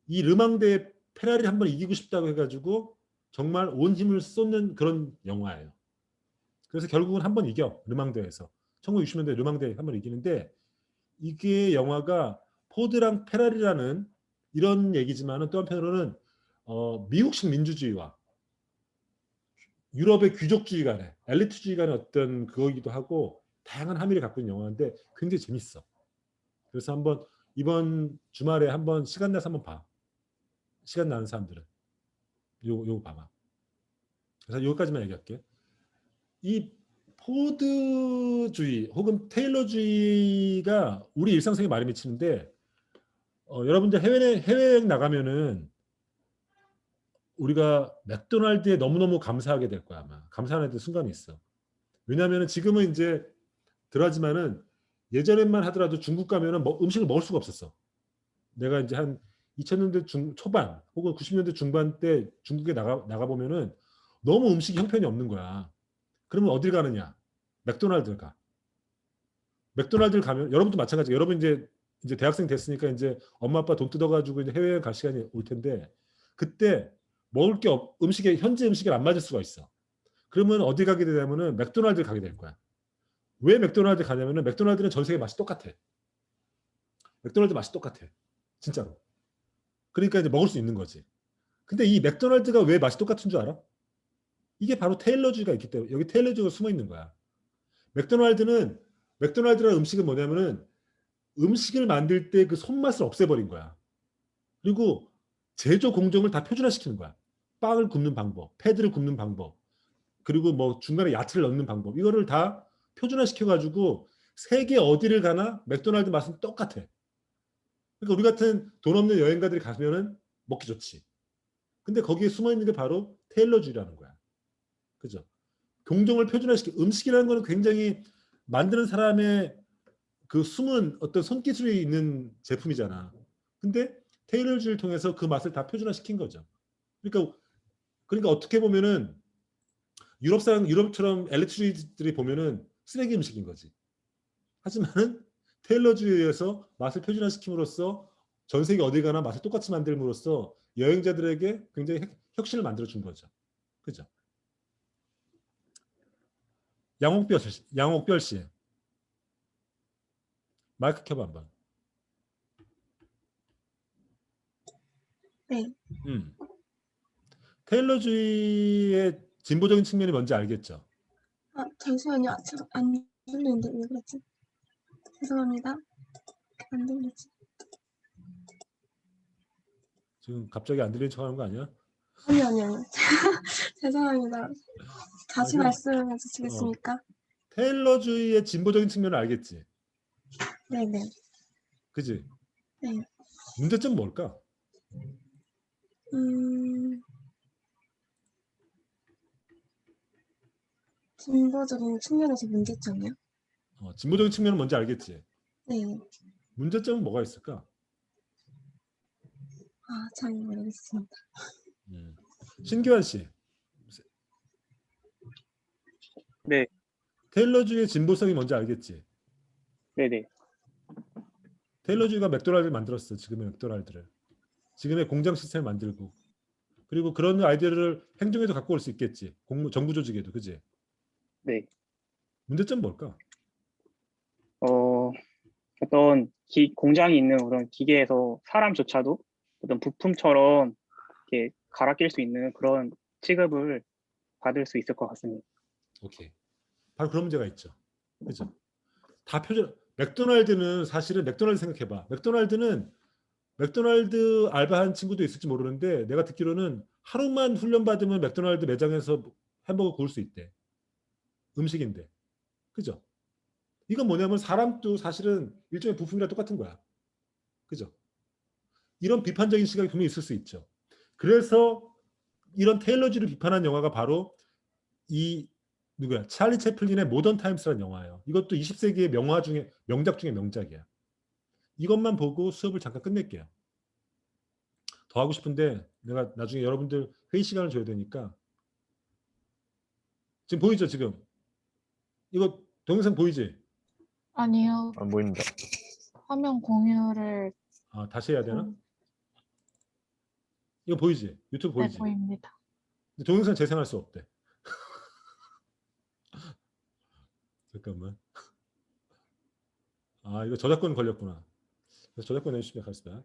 이 르망대에 페라리를 한번 이기고 싶다고 해가지고 정말 온 힘을 쏟는 그런 영화예요. 그래서 결국은 한번 이겨 르망대에서 1960년대 르망대에 한번 이기는데 이게 영화가 포드랑 페라리라는 이런 얘기지만은 또 한편으로는 미국식 민주주의와 유럽의 귀족주의 간의 엘리트주의 간의 어떤 그거기도 하고 다양한 함의를 갖고 있는 영화인데 굉장히 재밌어. 그래서 한번 이번 주말에 한번 시간 내서 한번 봐. 시간 나는 사람들은 요거 봐봐. 그래서 여기까지만 얘기할게. 이 포드주의 혹은 테일러주의가 우리 일상생활에 많이 미치는데 여러분들 해외여행 나가면은 우리가 맥도날드에 너무너무 감사하게 될 거야 아마. 감사하는 순간이 있어. 왜냐하면 지금은 이제 덜하지만은 예전에만 하더라도 중국 가면은 음식을 먹을 수가 없었어. 내가 이제 한 2000년대 초반 혹은 90년대 중반 때 중국에 나가 보면은 너무 음식 형편이 없는 거야. 그러면 어딜 가느냐? 맥도날드를 가. 맥도날드를 가면 여러분도 마찬가지. 여러분 이제 대학생 됐으니까 이제 엄마 아빠 돈 뜯어가지고 이제 해외여행 갈 시간이 올 텐데 그때 먹을 게 현지 음식이 안 맞을 수가 있어. 그러면 어디 가게 되냐면은 맥도날드를 가게 될 거야. 왜 맥도날드 가냐면은 맥도날드는 전 세계 맛이 똑같아. 맥도날드 맛이 똑같아. 진짜로. 그러니까 이제 먹을 수 있는 거지. 근데 이 맥도날드가 왜 맛이 똑같은 줄 알아? 이게 바로 테일러주의가 있기 때문에 여기 테일러주의가 숨어 있는 거야. 맥도날드라는 음식은 뭐냐면은 음식을 만들 때 그 손맛을 없애버린 거야. 그리고 제조 공정을 다 표준화시키는 거야. 빵을 굽는 방법, 패드를 굽는 방법, 그리고 뭐 중간에 야채를 넣는 방법, 이거를 다 표준화시켜가지고 세계 어디를 가나 맥도날드 맛은 똑같아. 그러니까 우리 같은 돈 없는 여행가들이 가면은 먹기 좋지. 근데 거기에 숨어 있는 게 바로 테일러주의라는 거야. 그죠? 공정을 표준화시키 음식이라는 거는 굉장히 만드는 사람의 그 숨은 어떤 손기술이 있는 제품이잖아. 근데 테일러주의를 통해서 그 맛을 다 표준화시킨 거죠. 그러니까 어떻게 보면은 유럽처럼 엘리트들이 보면은 쓰레기 음식인 거지. 하지만은 테일러주의에서 맛을 표준화시킴으로써 전 세계 어디 가나 맛을 똑같이 만들므로써 여행자들에게 굉장히 혁신을 만들어 준 거죠. 그죠? 양옥별 씨. 마이크 켜봐 한번. 네. 테일러주의의 진보적인 측면이 뭔지 알겠죠? 아, 잠시만요. 안 들리는데 왜 그러지? 죄송합니다. 안 들리지? 지금 갑자기 안 들리는 척하는 거 아니야? 아니요. 죄송합니다. 다시 그- 말씀해 주시겠습니까? 테일러주의의 진보적인 측면을 알겠지? 네네. 그지? 네. 문제점 뭘까? 진보적인 측면에서 문제점이요? 진보적인 측면은 뭔지 알겠지? 네. 문제점은 뭐가 있을까? 아, 잘 모르겠습니다. 신규환 씨. 네. 테일러주의의 진보성이 뭔지 알겠지? 네네. 테일러주의가 맥도날드를 만들었어. 지금의 맥도날드를. 지금의 공장 시스템을 만들고. 그리고 그런 아이디어를 행정에도 갖고 올 수 있겠지. 정부 조직에도. 그지? 네. 문제점 뭘까? 어떤 공장이 있는 그런 기계에서 사람조차도 어떤 부품처럼 이렇게 갈아 낄 수 있는 그런 취급을 받을 수 있을 것 같습니다. 오케이. 바로 그런 문제가 있죠. 그죠? 다 맥도날드는 사실은 맥도날드 생각해봐. 맥도날드 알바한 친구도 있을지 모르는데 내가 듣기로는 하루만 훈련받으면 맥도날드 매장에서 햄버거 구울 수 있대. 음식인데. 그죠? 이건 뭐냐면 사람도 사실은 일종의 부품이랑 똑같은 거야. 그죠? 이런 비판적인 시각이 분명히 있을 수 있죠. 그래서 이런 테일러주의를 비판한 영화가 바로 이 누구야? 찰리 채플린의 모던 타임스라는 영화예요. 이것도 20세기의 명작 중에 명작이야. 이것만 보고 수업을 잠깐 끝낼게요. 더 하고 싶은데 내가 나중에 여러분들 회의 시간을 줘야 되니까. 지금 보이죠? 지금 이거 동영상 보이지? 아니요. 안 보인다. 화면 공유를 다시 해야 되나? 이거 보이지? 유튜브 네, 보이지? 보입니다. 근데 동영상 재생할 수 없대. 잠깐만. 이거 저작권 걸렸구나. 그래서 저작권 내주시면 가겠습니다.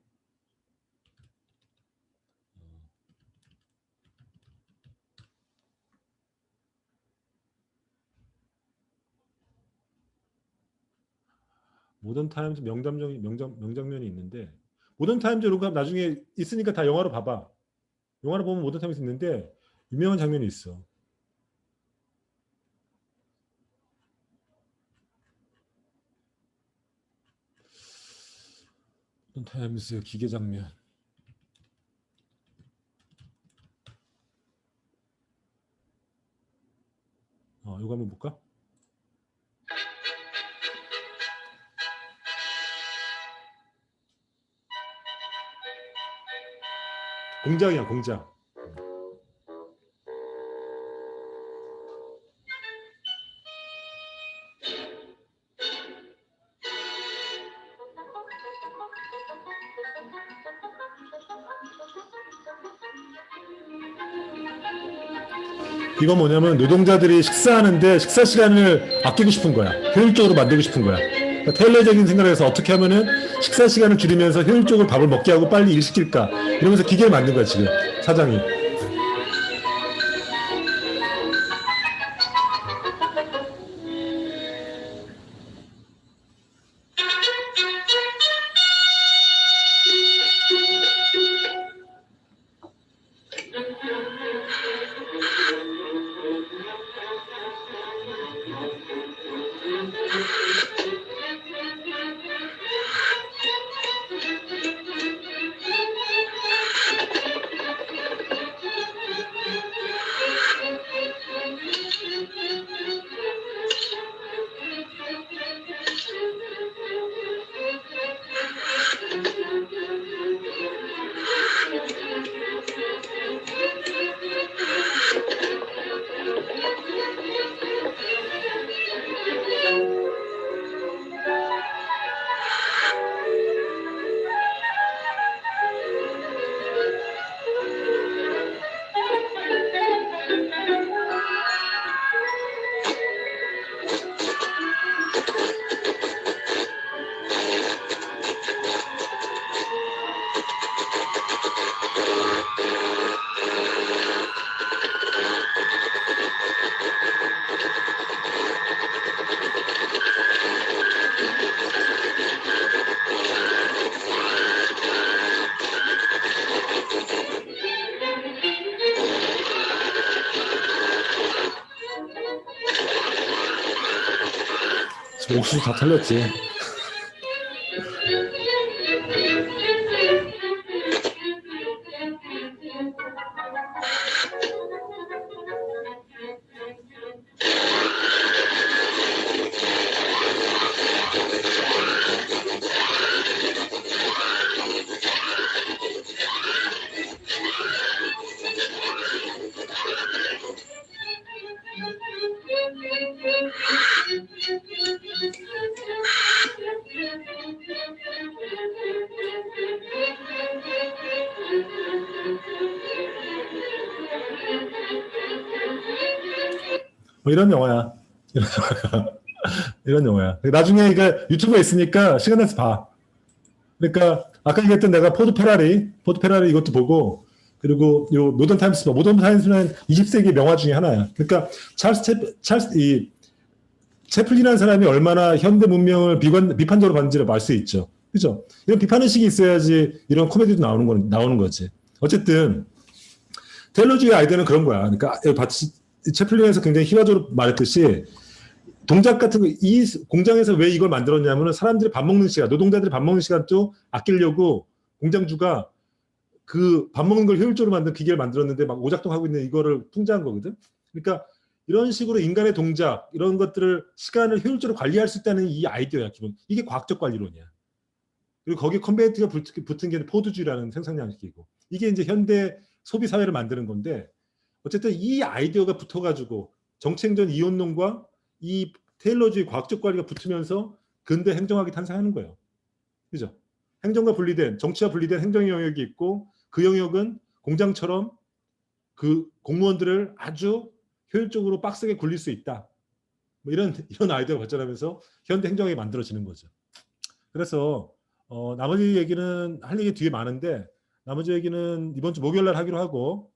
모던 타임즈 명장면이 있는데 모던 타임즈 이런 나중에 있으니까 다 영화로 봐봐. 영화로 보면 모던 타임즈 있는데 유명한 장면이 있어. 모던 타임즈 기계 장면. 이거 한번 볼까? 공장이야, 공장. 이건 뭐냐면 노동자들이 식사하는데 식사 시간을 아끼고 싶은 거야. 효율적으로 만들고 싶은 거야. 그러니까 테일러적인 생각을 해서 어떻게 하면은 식사 시간을 줄이면서 효율적으로 밥을 먹게 하고 빨리 일 시킬까 이러면서 기계를 만든 거야 지금 사장이. 옥수수 다 털렸지. 뭐 이런 영화야. 이런 영화야. 나중에 이게 유튜브에 있으니까 시간 내서 봐. 그러니까 아까 얘기했던 내가 포드 페라리 이것도 보고 그리고 요 모던 타임스 봐. 모던 타임스는 20세기 명화 중에 하나야. 그러니까 이 채플린이라는 사람이 얼마나 현대 문명을 비판적으로 봤는지를 알 수 있죠. 그죠? 이런 비판의식이 있어야지 이런 코미디도 나오는 거지. 어쨌든 테일러주의 아이디어는 그런 거야. 그러니까 채플린에서 굉장히 희화적으로 말했듯이 동작 같은 거, 이 공장에서 왜 이걸 만들었냐면은 사람들이 밥 먹는 시간, 노동자들이 밥 먹는 시간도 아끼려고 공장주가 그 밥 먹는 걸 효율적으로 만든 기계를 만들었는데 막 오작동하고 있는 이거를 풍자한 거거든. 그러니까 이런 식으로 인간의 동작, 이런 것들을 시간을 효율적으로 관리할 수 있다는 이 아이디어야, 기본. 이게 과학적 관리론이야. 그리고 거기에 컨베이트가 붙은 게 포드주의라는 생산 양식이고. 이게 이제 현대 소비 사회를 만드는 건데 어쨌든 이 아이디어가 붙어가지고 정치행전 이혼론과 이 테일러주의 과학적 관리가 붙으면서 근대 행정학이 탄생하는 거예요. 그죠? 행정과 분리된, 정치와 분리된 행정의 영역이 있고 그 영역은 공장처럼 그 공무원들을 아주 효율적으로 빡세게 굴릴 수 있다. 뭐 이런 아이디어가 발전하면서 현대 행정학이 만들어지는 거죠. 그래서 나머지 얘기는 할 얘기 뒤에 많은데 나머지 얘기는 이번 주 목요일 날 하기로 하고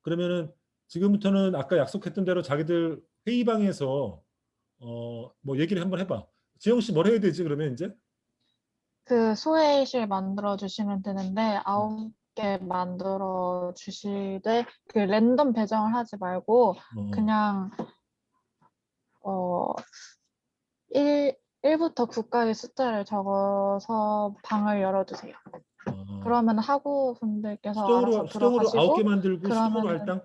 그러면은 지금부터는 아까 약속했던 대로 자기들 회의방에서 뭐 얘기를 한번 해봐. 지영 씨 뭘 해야 되지 그러면 이제? 그 소회의실 만들어 주시면 되는데 9개 만들어 주시되 그 랜덤 배정을 하지 말고 그냥 1부터 9까지 숫자를 적어서 방을 열어주세요. 그러면 학우 분들께서 알아서 수동으로 들어가시고 9개 만들고 수동으로 할당?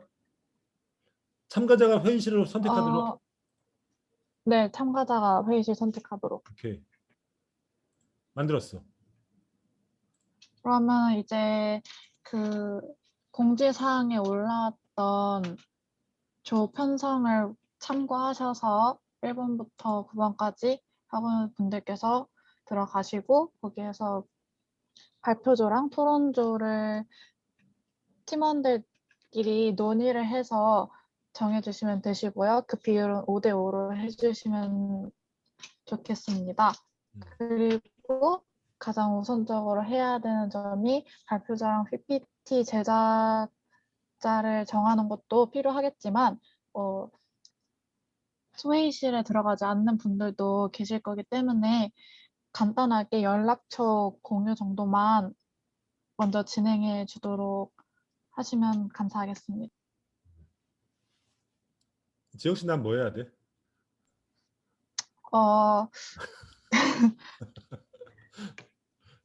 참가자가 회의실을 선택하도록? 네, 참가자가 회의실 선택하도록. 오케이. 만들었어. 그러면 이제 그 공지사항에 올라왔던 조 편성을 참고하셔서 1번부터 9번까지 학우분들께서 들어가시고 거기에서 발표조랑 토론조를 팀원들끼리 논의를 해서 정해주시면 되시고요. 그 비율은 5대5로 해주시면 좋겠습니다. 그리고 가장 우선적으로 해야 되는 점이 발표자랑 PPT 제작자를 정하는 것도 필요하겠지만 소회의실에 들어가지 않는 분들도 계실 거기 때문에 간단하게 연락처 공유 정도만 먼저 진행해 주도록 하시면 감사하겠습니다. 지영 씨, 난 뭐 해야 돼? 나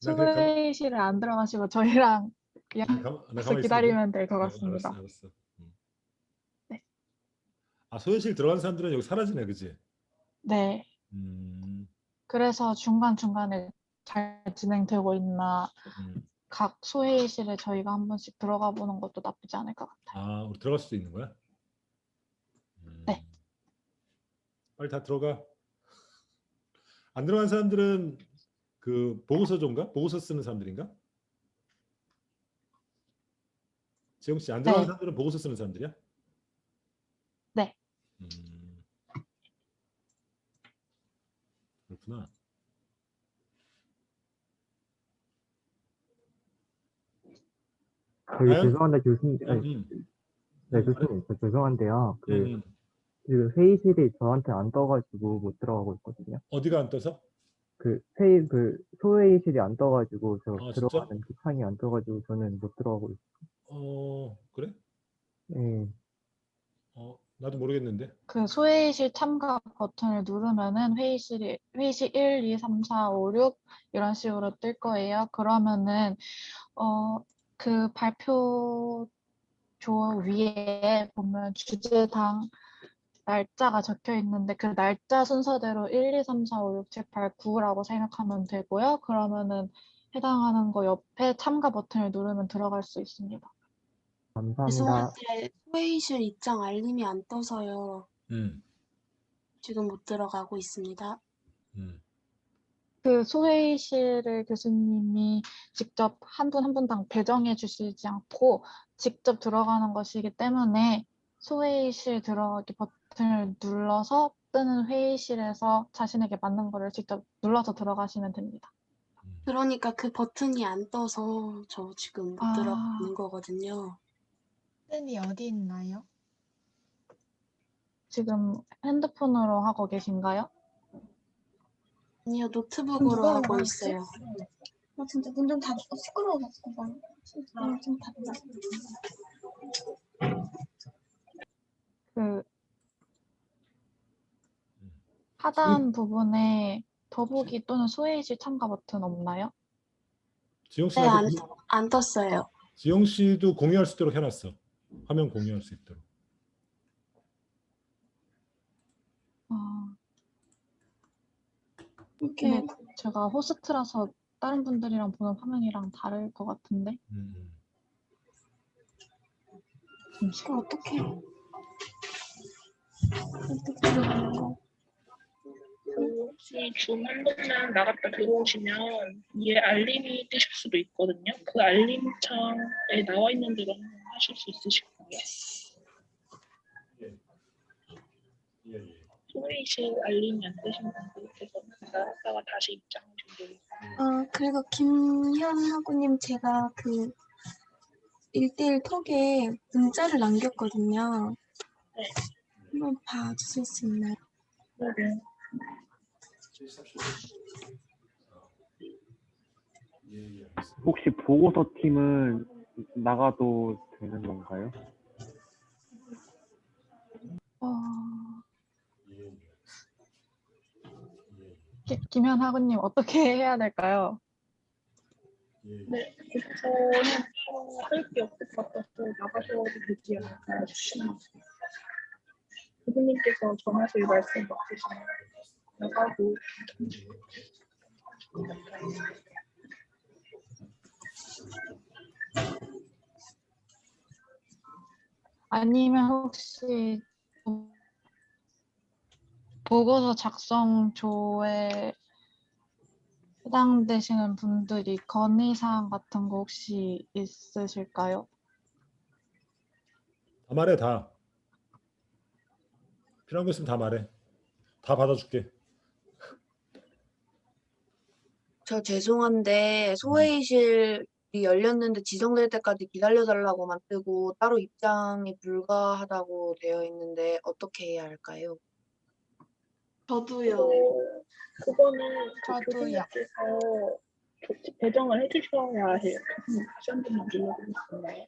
그냥 소회의실에 안 들어가시고 저희랑 나 가만히 있을게. 기다리면 될 것 알았어, 같습니다. 알았어. 네. 아, 소회의실 들어가는 사람들은 여기 사라지네, 그지? 네. 그래서 중간중간에 잘 진행되고 있나 각 소회의실에 저희가 한 번씩 들어가 보는 것도 나쁘지 않을 것 같아요. 아, 우리 들어갈 수도 있는 거야? 네. 빨리 다 들어가. 안 들어간 사람들은 그 보고서인가? 보고서 쓰는 사람들인가? 지영 씨, 안 들어간 네. 사람들은 보고서 쓰는 사람들이야? 네. 그렇구나. 저기 나요? 죄송한데 교수님, 네 교수님, 저 죄송한데요. 그 회의실이 저한테 안 떠가지고 못 들어가고 있거든요. 어디가 안 떠서? 그 소회의실이 안 떠가지고 저 아, 진짜? 들어가는 그 창이 안 떠가지고 저는 못 들어가고 있어요. 그래? 네. 나도 모르겠는데. 그 소회의실 참가 버튼을 누르면은 회의실 1, 2, 3, 4, 5, 6 이런 식으로 뜰 거예요. 그러면은 그 발표 조 위에 보면 주제당 날짜가 적혀 있는데 그 날짜 순서대로 1, 2, 3, 4, 5, 6, 7, 8, 9라고 생각하면 되고요. 그러면은 해당하는 거 옆에 참가 버튼을 누르면 들어갈 수 있습니다. 감사합니다. 죄송한데 회의실 입장 알림이 안 떠서요. 지금 못 들어가고 있습니다. 그 소회의실을 교수님이 직접 한 분 한 분당 배정해 주시지 않고 직접 들어가는 것이기 때문에 소회의실 들어가기 버튼을 눌러서 뜨는 회의실에서 자신에게 맞는 거를 직접 눌러서 들어가시면 됩니다. 그러니까 그 버튼이 안 떠서 저 지금 못 들어가는 거거든요. 버튼이 어디 있나요? 지금 핸드폰으로 하고 계신가요? 아니요, 노트북으로 누가 하고 알았지? 있어요. 진짜 문 좀 닫아. 시끄러워가지고 봐. 좀 닫자. 그 하단 부분에 더보기 또는 소회의실 참가 버튼 없나요? 지영 씨, 네, 나도 안 떴어요. 지영 씨도 공유할 수 있도록 해놨어. 화면 공유할 수 있도록. 근데 제가 호스트라서 다른 분들이랑 보는 화면이랑 다를 것 같은데. 그럼 어떻게 들어가는 거? 혹시 줌 한 번만 나갔다 들어오시면 위에 알림이 뜨실 수도 있거든요. 그 알림창에 나와 있는 대로 하실 수 있으실 거예요. 소회의실 알림이 안 뜨신 분들께서 나갔다가 다시 입장 준비를. 그리고 김현하구님 제가 그 1대1 톡에 문자를 남겼거든요. 네. 한번 봐주실 수 있나요? 네. 혹시 보고서 팀은 나가도 되는 건가요? 김현하구님 어떻게 해야 될까요? 네, 저는 할 게 없을 것 같아서 나가셔도 되지 않을까 싶습니다. 교수님께서 전하실 말씀 없으시면 나가고. 아니면 혹시 보고서 작성 조에 해당되시는 분들이 건의사항 같은 거 혹시 있으실까요? 다 말해 다. 필요한 거 있으면 다 말해. 다 받아줄게. 저 죄송한데 소회의실이 열렸는데 지정될 때까지 기다려달라고만 뜨고 따로 입장이 불가하다고 되어 있는데 어떻게 해야 할까요? 저도요. 그거는 저도요. 교수님께서 배정을 해주셔야 해요. 다시 한 번만 눌러볼 수 있나요?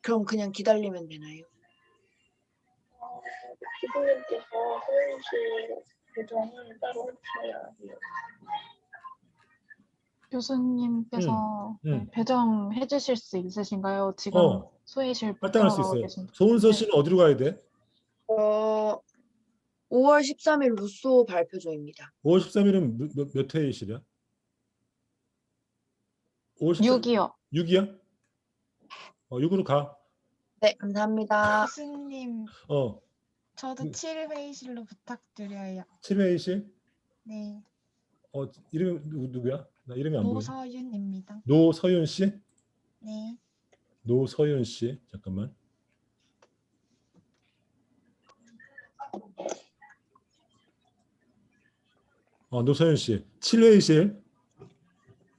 그럼 그냥 기다리면 되나요? 교수님께서 소회의실 배정을 따로 해주셔야 해요. 교수님께서 음. 배정해 주실 수 있으신가요? 지금 어. 소회의실 못 할당할 수 들어가고 있어요. 계신데. 소은서 네. 씨는 어디로 가야 돼? 5월 13일 루소 발표 중입니다. 5월 13일은 몇 회의실이야? 5월 6이요. 6이야? 6으로 가. 네, 감사합니다. 교수님, 저도 7회의실로 부탁드려요. 7회의실? 네, 이름이 누구야? 나 이름이 안 보여. 노서윤입니다. 노서윤 씨? 네, 노서윤 씨. 잠깐만. 노서윤 씨. 7회의실.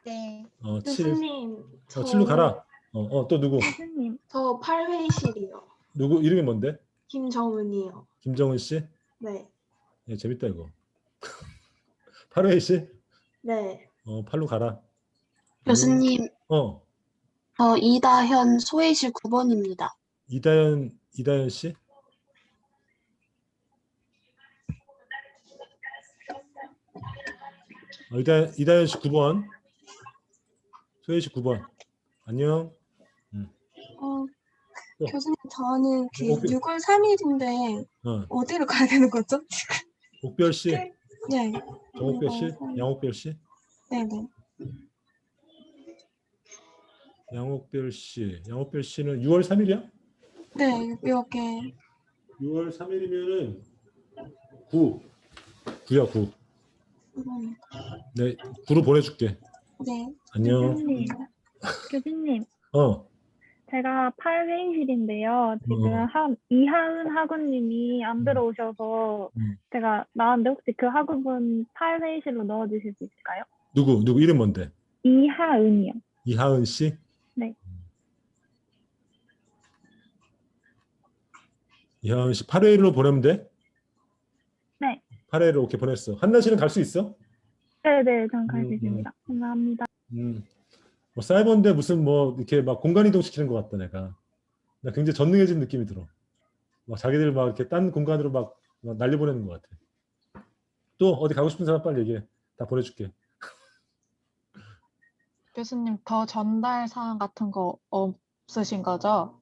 네. 7. 교수님, 7로 가라. 또 누구? 교수님, 저 8회의실이요. 누구 이름이 뭔데? 김정은이요. 김정은 씨? 네. 예, 재밌다 이거. 8회의실? 네. 8로 가라. 교수님, 어. 저 이다현 소회의실 9번입니다. 이다현 씨? 이다현 씨 9번. 소혜씨 9번. 안녕. 교수님, 저는 그 옥별. 6월 3일인데 어디로 가야 되는 거죠? 옥별 씨, 네, 정옥별 씨, 양옥별 씨, 네네. 양옥별 씨는 6월 3일이야? 네, 이렇게. 6월 3일이면은 9야 9. 네, 9로 보내줄게. 네. 안녕. 교수님, 어. 제가 8회의실인데요. 지금 이하은 학우님이 안 들어오셔서 제가 나왔는데 혹시 그 학우분 8회의실로 넣어주실 수 있을까요? 누구 이름 뭔데? 이하은이요. 이하은 씨? 네. 이하은 씨 8회로 보내면 돼? 네. 8회로 오케이 보냈어. 한나 씨는 갈 수 있어? 네네, 전 갈 수 있습니다. 감사합니다. 사이버인데 무슨 이렇게 막 공간 이동 시키는 것 같다 내가. 나 굉장히 전능해진 느낌이 들어. 막 자기들 막 이렇게 딴 공간으로 막 날려 보내는 것 같아. 또 어디 가고 싶은 사람 빨리 얘기해. 다 보내줄게. 교수님, 더 전달 사항 같은 거 없으신 거죠?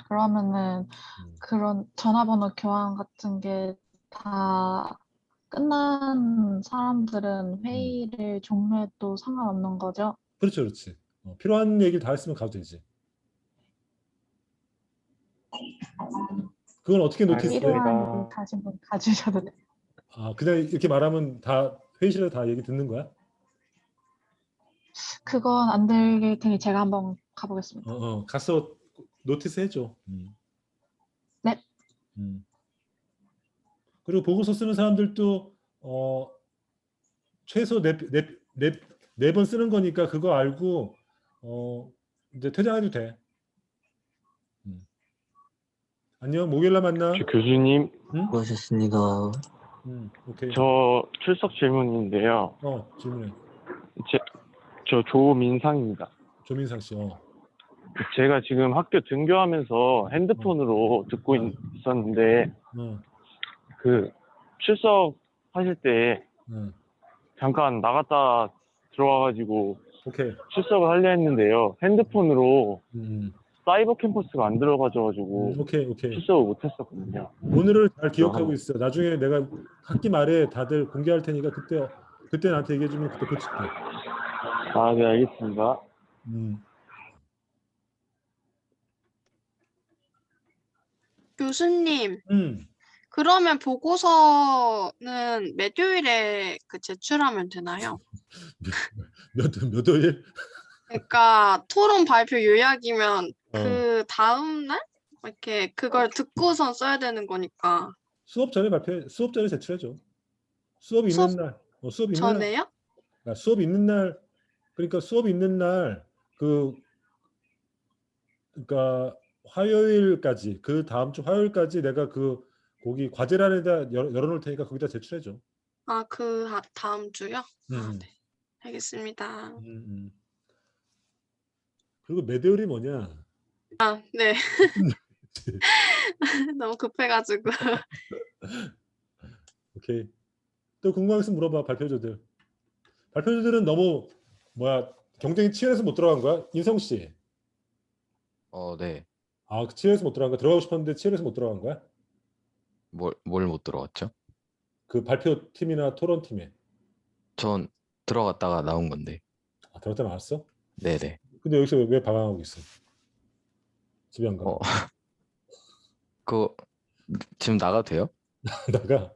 그러면은 그런 전화번호 교환 같은 게 다 끝난 사람들은 회의를 종료해도 상관없는 거죠? 그렇지. 필요한 얘기를 다 했으면 가도 되지. 그건 어떻게 노티스해? 필요한 가신 분 가주셔도 돼요. 그냥 이렇게 말하면 다 회의실에 다 얘기 듣는 거야? 그건 안 될 테니 제가 한번 가보겠습니다. 가서 노티스 해줘. 네. 그리고 보고서 쓰는 사람들도 최소 네 번 쓰는 거니까 그거 알고 이제 퇴장해도 돼. 안녕, 목요일날 만나. 교수님, 수고하셨습니다. 오케이. 저 출석 질문인데요. 질문해. 저 조민상입니다. 조민상 씨. 제가 지금 학교 등교하면서 핸드폰으로 듣고 있었는데 그 출석하실 때 잠깐 나갔다 들어와가지고 오케이. 출석을 하려 했는데요. 핸드폰으로 사이버 캠퍼스가 안 들어가져가지고 오케이. 출석을 못했었거든요. 오늘을 잘 기억하고 있어. 나중에 내가 학기 말에 다들 공개할 테니까 그때 나한테 얘기해주면 그때 고칠게. 네, 알겠습니다. 교수님, 그러면 보고서는 몇 요일에 제출하면 되나요? 몇 월일? 그러니까 토론 발표 요약이면 그 다음 날? 이렇게 그걸 듣고선 써야 되는 거니까. 수업 전에 제출해줘. 수업 수업 있는 날, 수업 있는 날, 전에요? 수업 있는 날, 그러니까 수업 있는 날 그러니까 화요일까지 그 다음 주 화요일까지 내가 그 거기 과제란에다 열어놓을 테니까 거기다 제출해줘. 아, 다음 주요? 아, 음. 네. 알겠습니다. 그리고 메대율이 뭐냐? 아, 네. 너무 급해가지고. 오케이. 또 궁금한 거 있으면 물어봐. 발표자들. 발표자들은 너무 경쟁이 치열해서 못 들어간 거야? 인성 씨. 네. 아, 치열해서 못 들어간 거야? 들어가고 싶었는데 치열해서 못 들어간 거야? 뭘 못 들어갔죠? 그 발표팀이나 토론팀에. 전 들어갔다가 나온 건데. 아, 들어갔다 나왔어? 네네. 근데 여기서 왜 방황하고 있어? 집에 안 가? 지금 나가도 돼요? 나가.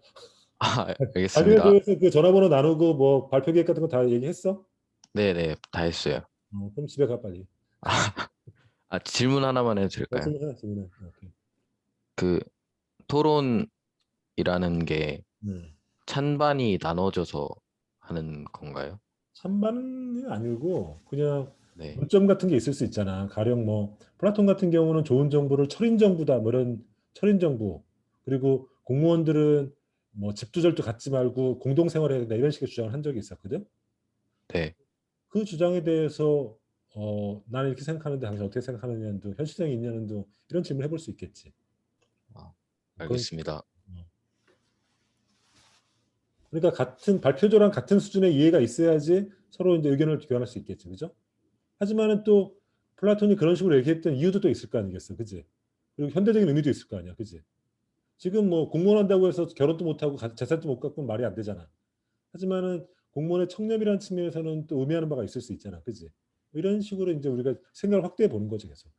알겠습니다. 발표에서 그 전화번호 나누고 뭐 발표 계획 같은 거 다 얘기했어? 네네, 다 했어요. 그럼 집에 가 빨리. 질문 하나만 해도 될까요? 질문해. 오케이. 그 토론이라는 게 찬반이 나눠져서 하는 건가요? 찬반은 아니고 그냥 네. 문점 같은 게 있을 수 있잖아. 가령 뭐 플라톤 같은 경우는 좋은 정부를 철인 정부다, 뭐 이런 철인 정부. 그리고 공무원들은 뭐 집두절도 갖지 말고 공동 생활해야 된다 이런 식의 주장을 한 적이 있었거든. 네. 그 주장에 대해서 나는 이렇게 생각하는데 당신 어떻게 생각하느냐도 현실성이 있냐는도 이런 질문을 해볼 수 있겠지. 알겠습니다. 그러니까 같은 발표조랑 같은 수준의 이해가 있어야지 서로 이제 의견을 교환할 수 있겠지, 그죠? 하지만은 또 플라톤이 그런 식으로 얘기했던 이유도 또 있을 거 아니겠어, 그지? 그리고 현대적인 의미도 있을 거 아니야, 그지? 지금 뭐 공무원 한다고 해서 결혼도 못 하고 재산도 못 갖고는 말이 안 되잖아. 하지만은 공무원의 청렴이라는 측면에서는 또 의미하는 바가 있을 수 있잖아, 그지? 이런 식으로 이제 우리가 생각을 확대해 보는 거지, 계속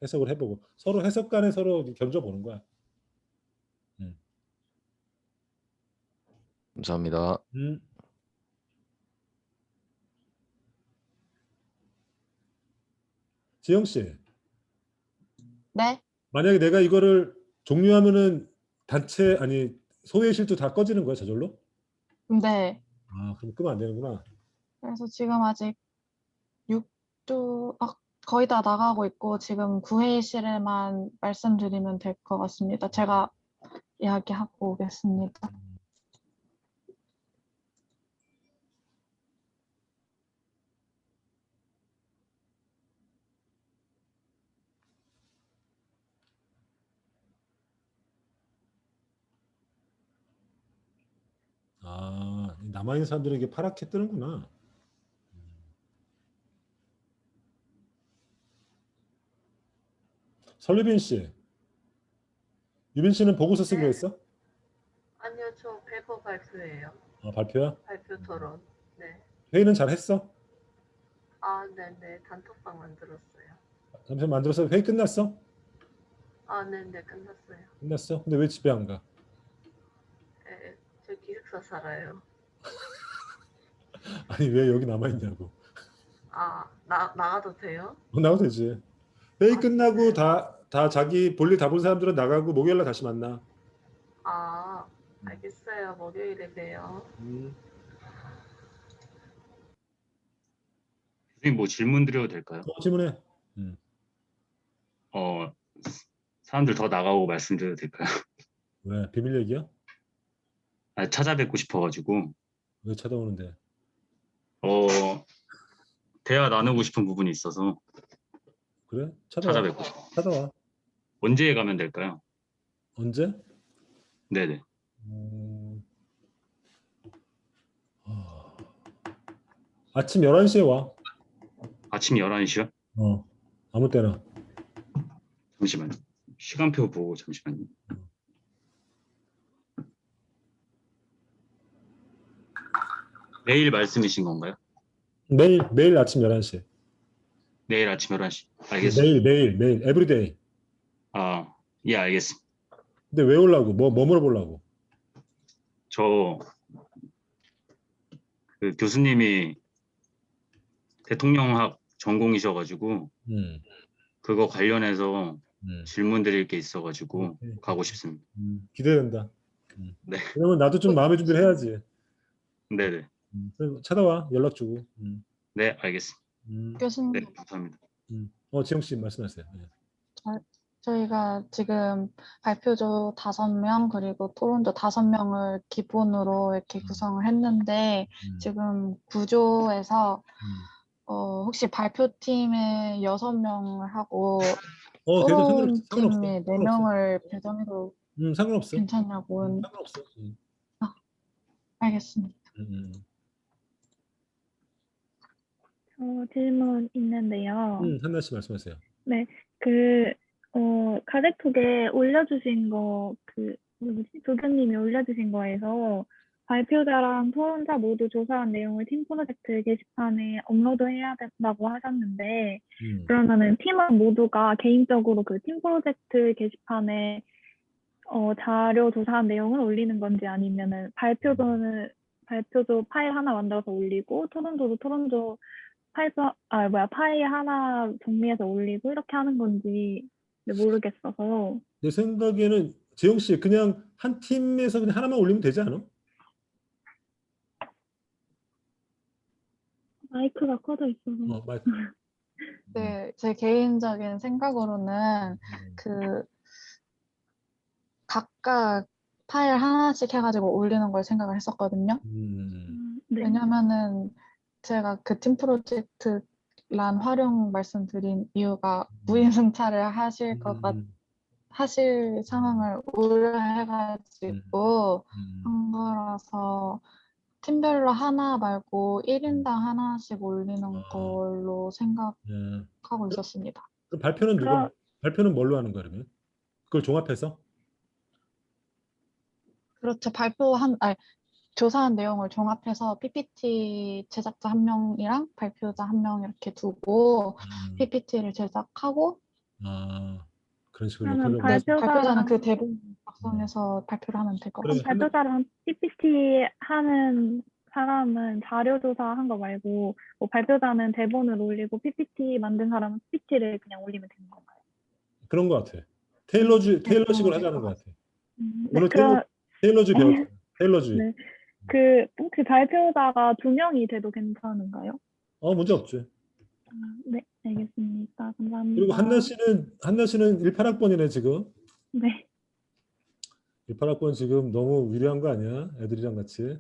해석을 해보고 서로 해석 간에 서로 견져 보는 거야. 감사합니다. 지영 씨. 네? 만약에 내가 이거를 종료하면은 소외실도 다 꺼지는 거야, 저절로? 네. 아, 그럼 끄면 안 되는구나. 그래서 지금 아직 6주 거의 다 나가고 있고 지금 9회실에만 말씀드리면 될 것 같습니다. 제가 이야기하고 오겠습니다. 아, 남아있는 사람들은 이게 파랗게 뜨는구나. 설유빈 씨. 유빈 씨는 보고서 쓰기로 했어? 아니요, 저 페이퍼 발표예요. 아, 발표야? 발표 토론. 네. 회의는 잘 했어? 아, 네네. 단톡방 만들었어요. 잠시만 만들어서 회의 끝났어? 아, 네네. 끝났어요. 끝났어? 근데 왜 집에 안 가? 네, 저 기숙사 살아요. 아니, 왜 여기 남아있냐고. 아, 나가도 돼요? 나가도 되지. 회의 끝나고 다 자기 볼일 다 본 사람들은 나가고 목요일날 다시 만나. 아, 알겠어요. 목요일에 봬요. 교수님 뭐 질문 드려도 될까요? 질문해. 사람들 더 나가고 말씀드려도 될까요? 왜? 비밀 얘기야? 찾아뵙고 싶어가지고. 왜 찾아오는데? 대화 나누고 싶은 부분이 있어서. 그래? 찾아뵙고 싶어. 찾아와. 언제 가면 될까요? 언제? 네네. 아침 11시에 와. 아침 11시요? 아무 때나. 잠시만요. 시간표 보고 잠시만요. 내일 말씀이신 건가요? 내일 아침 11시. 내일 아침 11시. 알겠습니다. 내일. 에브리데이. 예, 알겠습니다. 근데 왜 오려고? 뭐 물어보려고? 그 교수님이 대통령학 전공이셔가지고 그거 관련해서 질문 드릴 게 있어가지고 가고 싶습니다. 기대된다. 네. 그러면 나도 좀 마음의 준비를 해야지. 네네. 그럼 찾아와 연락 주고. 네, 알겠습니다. 교수님, 네, 감사합니다. 지영 씨 말씀하세요. 네. 저희가 지금 발표조 5명 그리고 토론조 5명을 기본으로 이렇게 구성을 했는데 지금 구조에서 혹시 발표팀에 6명을 하고 돼도 상관없어. 상관없어. 토론팀에 4명을 배정해도 상관없어. 괜찮냐고. 상관없어. 알겠습니다. 질문 있는데요. 한나 씨 말씀하세요. 네, 가제톡에 올려주신 거, 조교님이 올려주신 거에서 발표자랑 토론자 모두 조사한 내용을 팀 프로젝트 게시판에 업로드해야 된다고 하셨는데, 그러면은 팀원 모두가 개인적으로 그 팀 프로젝트 게시판에 자료 조사한 내용을 올리는 건지 아니면은 발표조 파일 하나 만들어서 올리고 토론조도 토론조 파일 하나 정리해서 올리고 이렇게 하는 건지 모르겠어서. 내 생각에는 재영 씨 그냥 한 팀에서 그냥 하나만 올리면 되지 않아? 마이크가 꺼져 있어서. 마이크. 네, 제 개인적인 생각으로는 각각 파일 하나씩 해가지고 올리는 걸 생각을 했었거든요. 네. 왜냐면은 제가 그 팀 프로젝트 란 활용 말씀드린 이유가 무인승차를 하실 상황을 우려해가지고 한 거라서 팀별로 하나 말고 1인당 하나씩 올리는 걸로 생각하고 있었습니다. 그럼 발표는 뭘로 하는 거야 그러면? 그걸 종합해서? 그렇죠. 조사한 내용을 종합해서 PPT 제작자 1명이랑 발표자 1명 이렇게 두고 PPT를 제작하고 그런 식으로 그러면 발표자는 그 대본 작성해서 발표를 하면 될 것 그럼 같아요. 발표자랑 PPT 하는 사람은 자료 조사한 거 말고 발표자는 대본을 올리고 PPT 만든 사람은 PPT를 그냥 올리면 되는 건가요? 그런 것 같아. 테일러식으로 하자는 것 같아. 오늘 테일러주 배웠잖아. 테일러주. 네. 혹시 발표자가 2명이 돼도 괜찮은가요? 문제 없지. 네, 알겠습니다. 감사합니다. 그리고 한나 씨는 18학번이네 지금. 네. 18학번 지금 너무 위대한 거 아니야? 애들이랑 같이.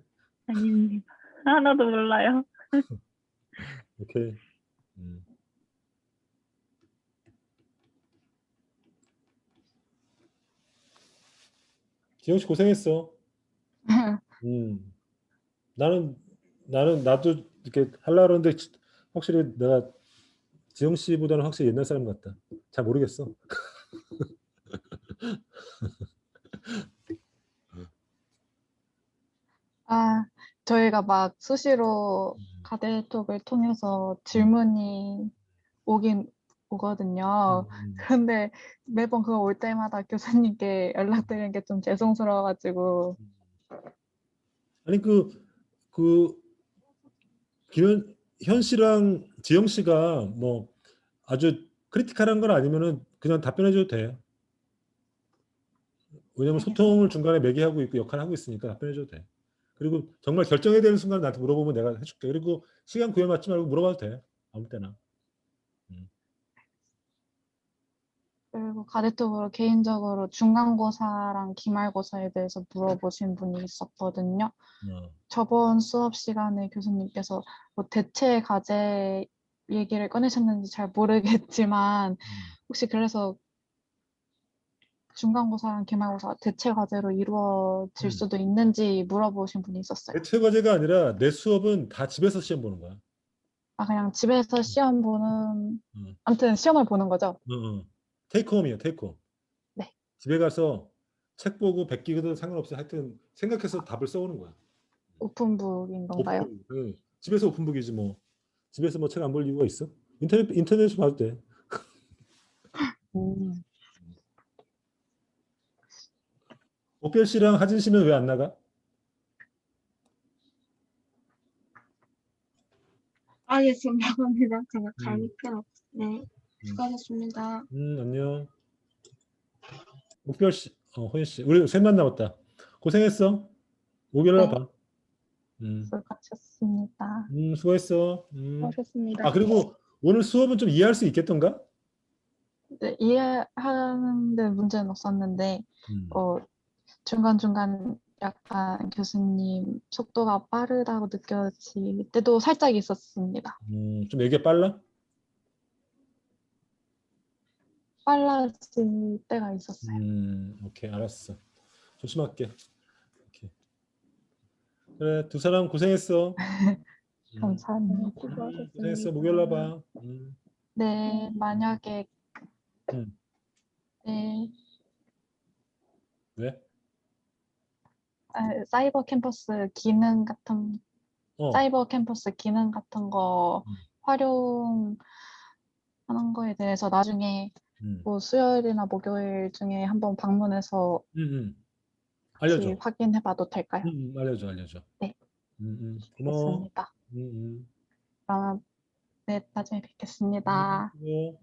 아닙니다. 하나도 몰라요. 오케이. 지영 씨 고생했어. 나도 이렇게 하려고 하는데 확실히 내가 지영 씨보다는 확실히 옛날 사람 같다. 잘 모르겠어. 저희가 막 수시로 가데톡을 통해서 질문이 오거든요. 근데 매번 그거 올 때마다 교수님께 연락드리는 게 좀 죄송스러워가지고. 아니 현 씨랑 지영 씨가 뭐 아주 크리티컬한 건 아니면은 그냥 답변해줘도 돼. 왜냐면 소통을 중간에 매개하고 있고 역할을 하고 있으니까 답변해줘도 돼. 그리고 정말 결정해야 되는 순간 나한테 물어보면 내가 해줄게. 그리고 시간 구애 맞지 말고 물어봐도 돼. 아무 때나. 그리고 가데톡으로 개인적으로 중간고사랑 기말고사에 대해서 물어보신 분이 있었거든요. 저번 수업 시간에 교수님께서 뭐 대체 과제 얘기를 꺼내셨는지 잘 모르겠지만 혹시 그래서 중간고사랑 기말고사 대체 과제로 이루어질 수도 있는지 물어보신 분이 있었어요. 대체 과제가 아니라 내 수업은 다 집에서 시험 보는 거야. 그냥 집에서 시험 보는 아무튼 시험을 보는 거죠? 테이크홈이에요. 테이크홈. 네. 집에 가서 책 보고 베끼고도 상관없어. 하여튼 생각해서 답을 써오는 거야. 오픈북인 건가요? 오픈북. 집에서 오픈북이지 뭐. 집에서 뭐 책 안 볼 이유가 있어? 인터넷에서 봐도 돼. 옥별 씨랑 하진 씨는 왜 안 나가? 알겠습니다. 제가 감이 필요 없네. 수고하셨습니다. 안녕. 옥별 씨, 호연 씨, 우리 셋만 남았다. 고생했어. 목요일 날 네. 봐. 수고하셨습니다. 수고했어. 수고하셨습니다. 아, 그리고 오늘 수업은 좀 이해할 수 있겠던가? 네, 이해하는데 문제는 없었는데 중간중간 약간 교수님 속도가 빠르다고 느껴질 때도 살짝 있었습니다. 좀 얘기가 빨라? 빨라질 때가 있었어요. 오케이, 알았어. 조심할게. 오케이. 그래, 두 사람 고생했어. 감사합니다. 고생했어. 목요일 날 봐. 네, 만약에 네, 왜? 사이버 캠퍼스 기능 같은 사이버 캠퍼스 기능 같은 거 활용하는 거에 대해서 나중에 뭐 수요일이나 목요일 중에 한번 방문해서 알려줘. 같이 확인해봐도 될까요? 알려줘. 네. 고마워. 알겠습니다. 그럼 네, 나중에 뵙겠습니다. 수고.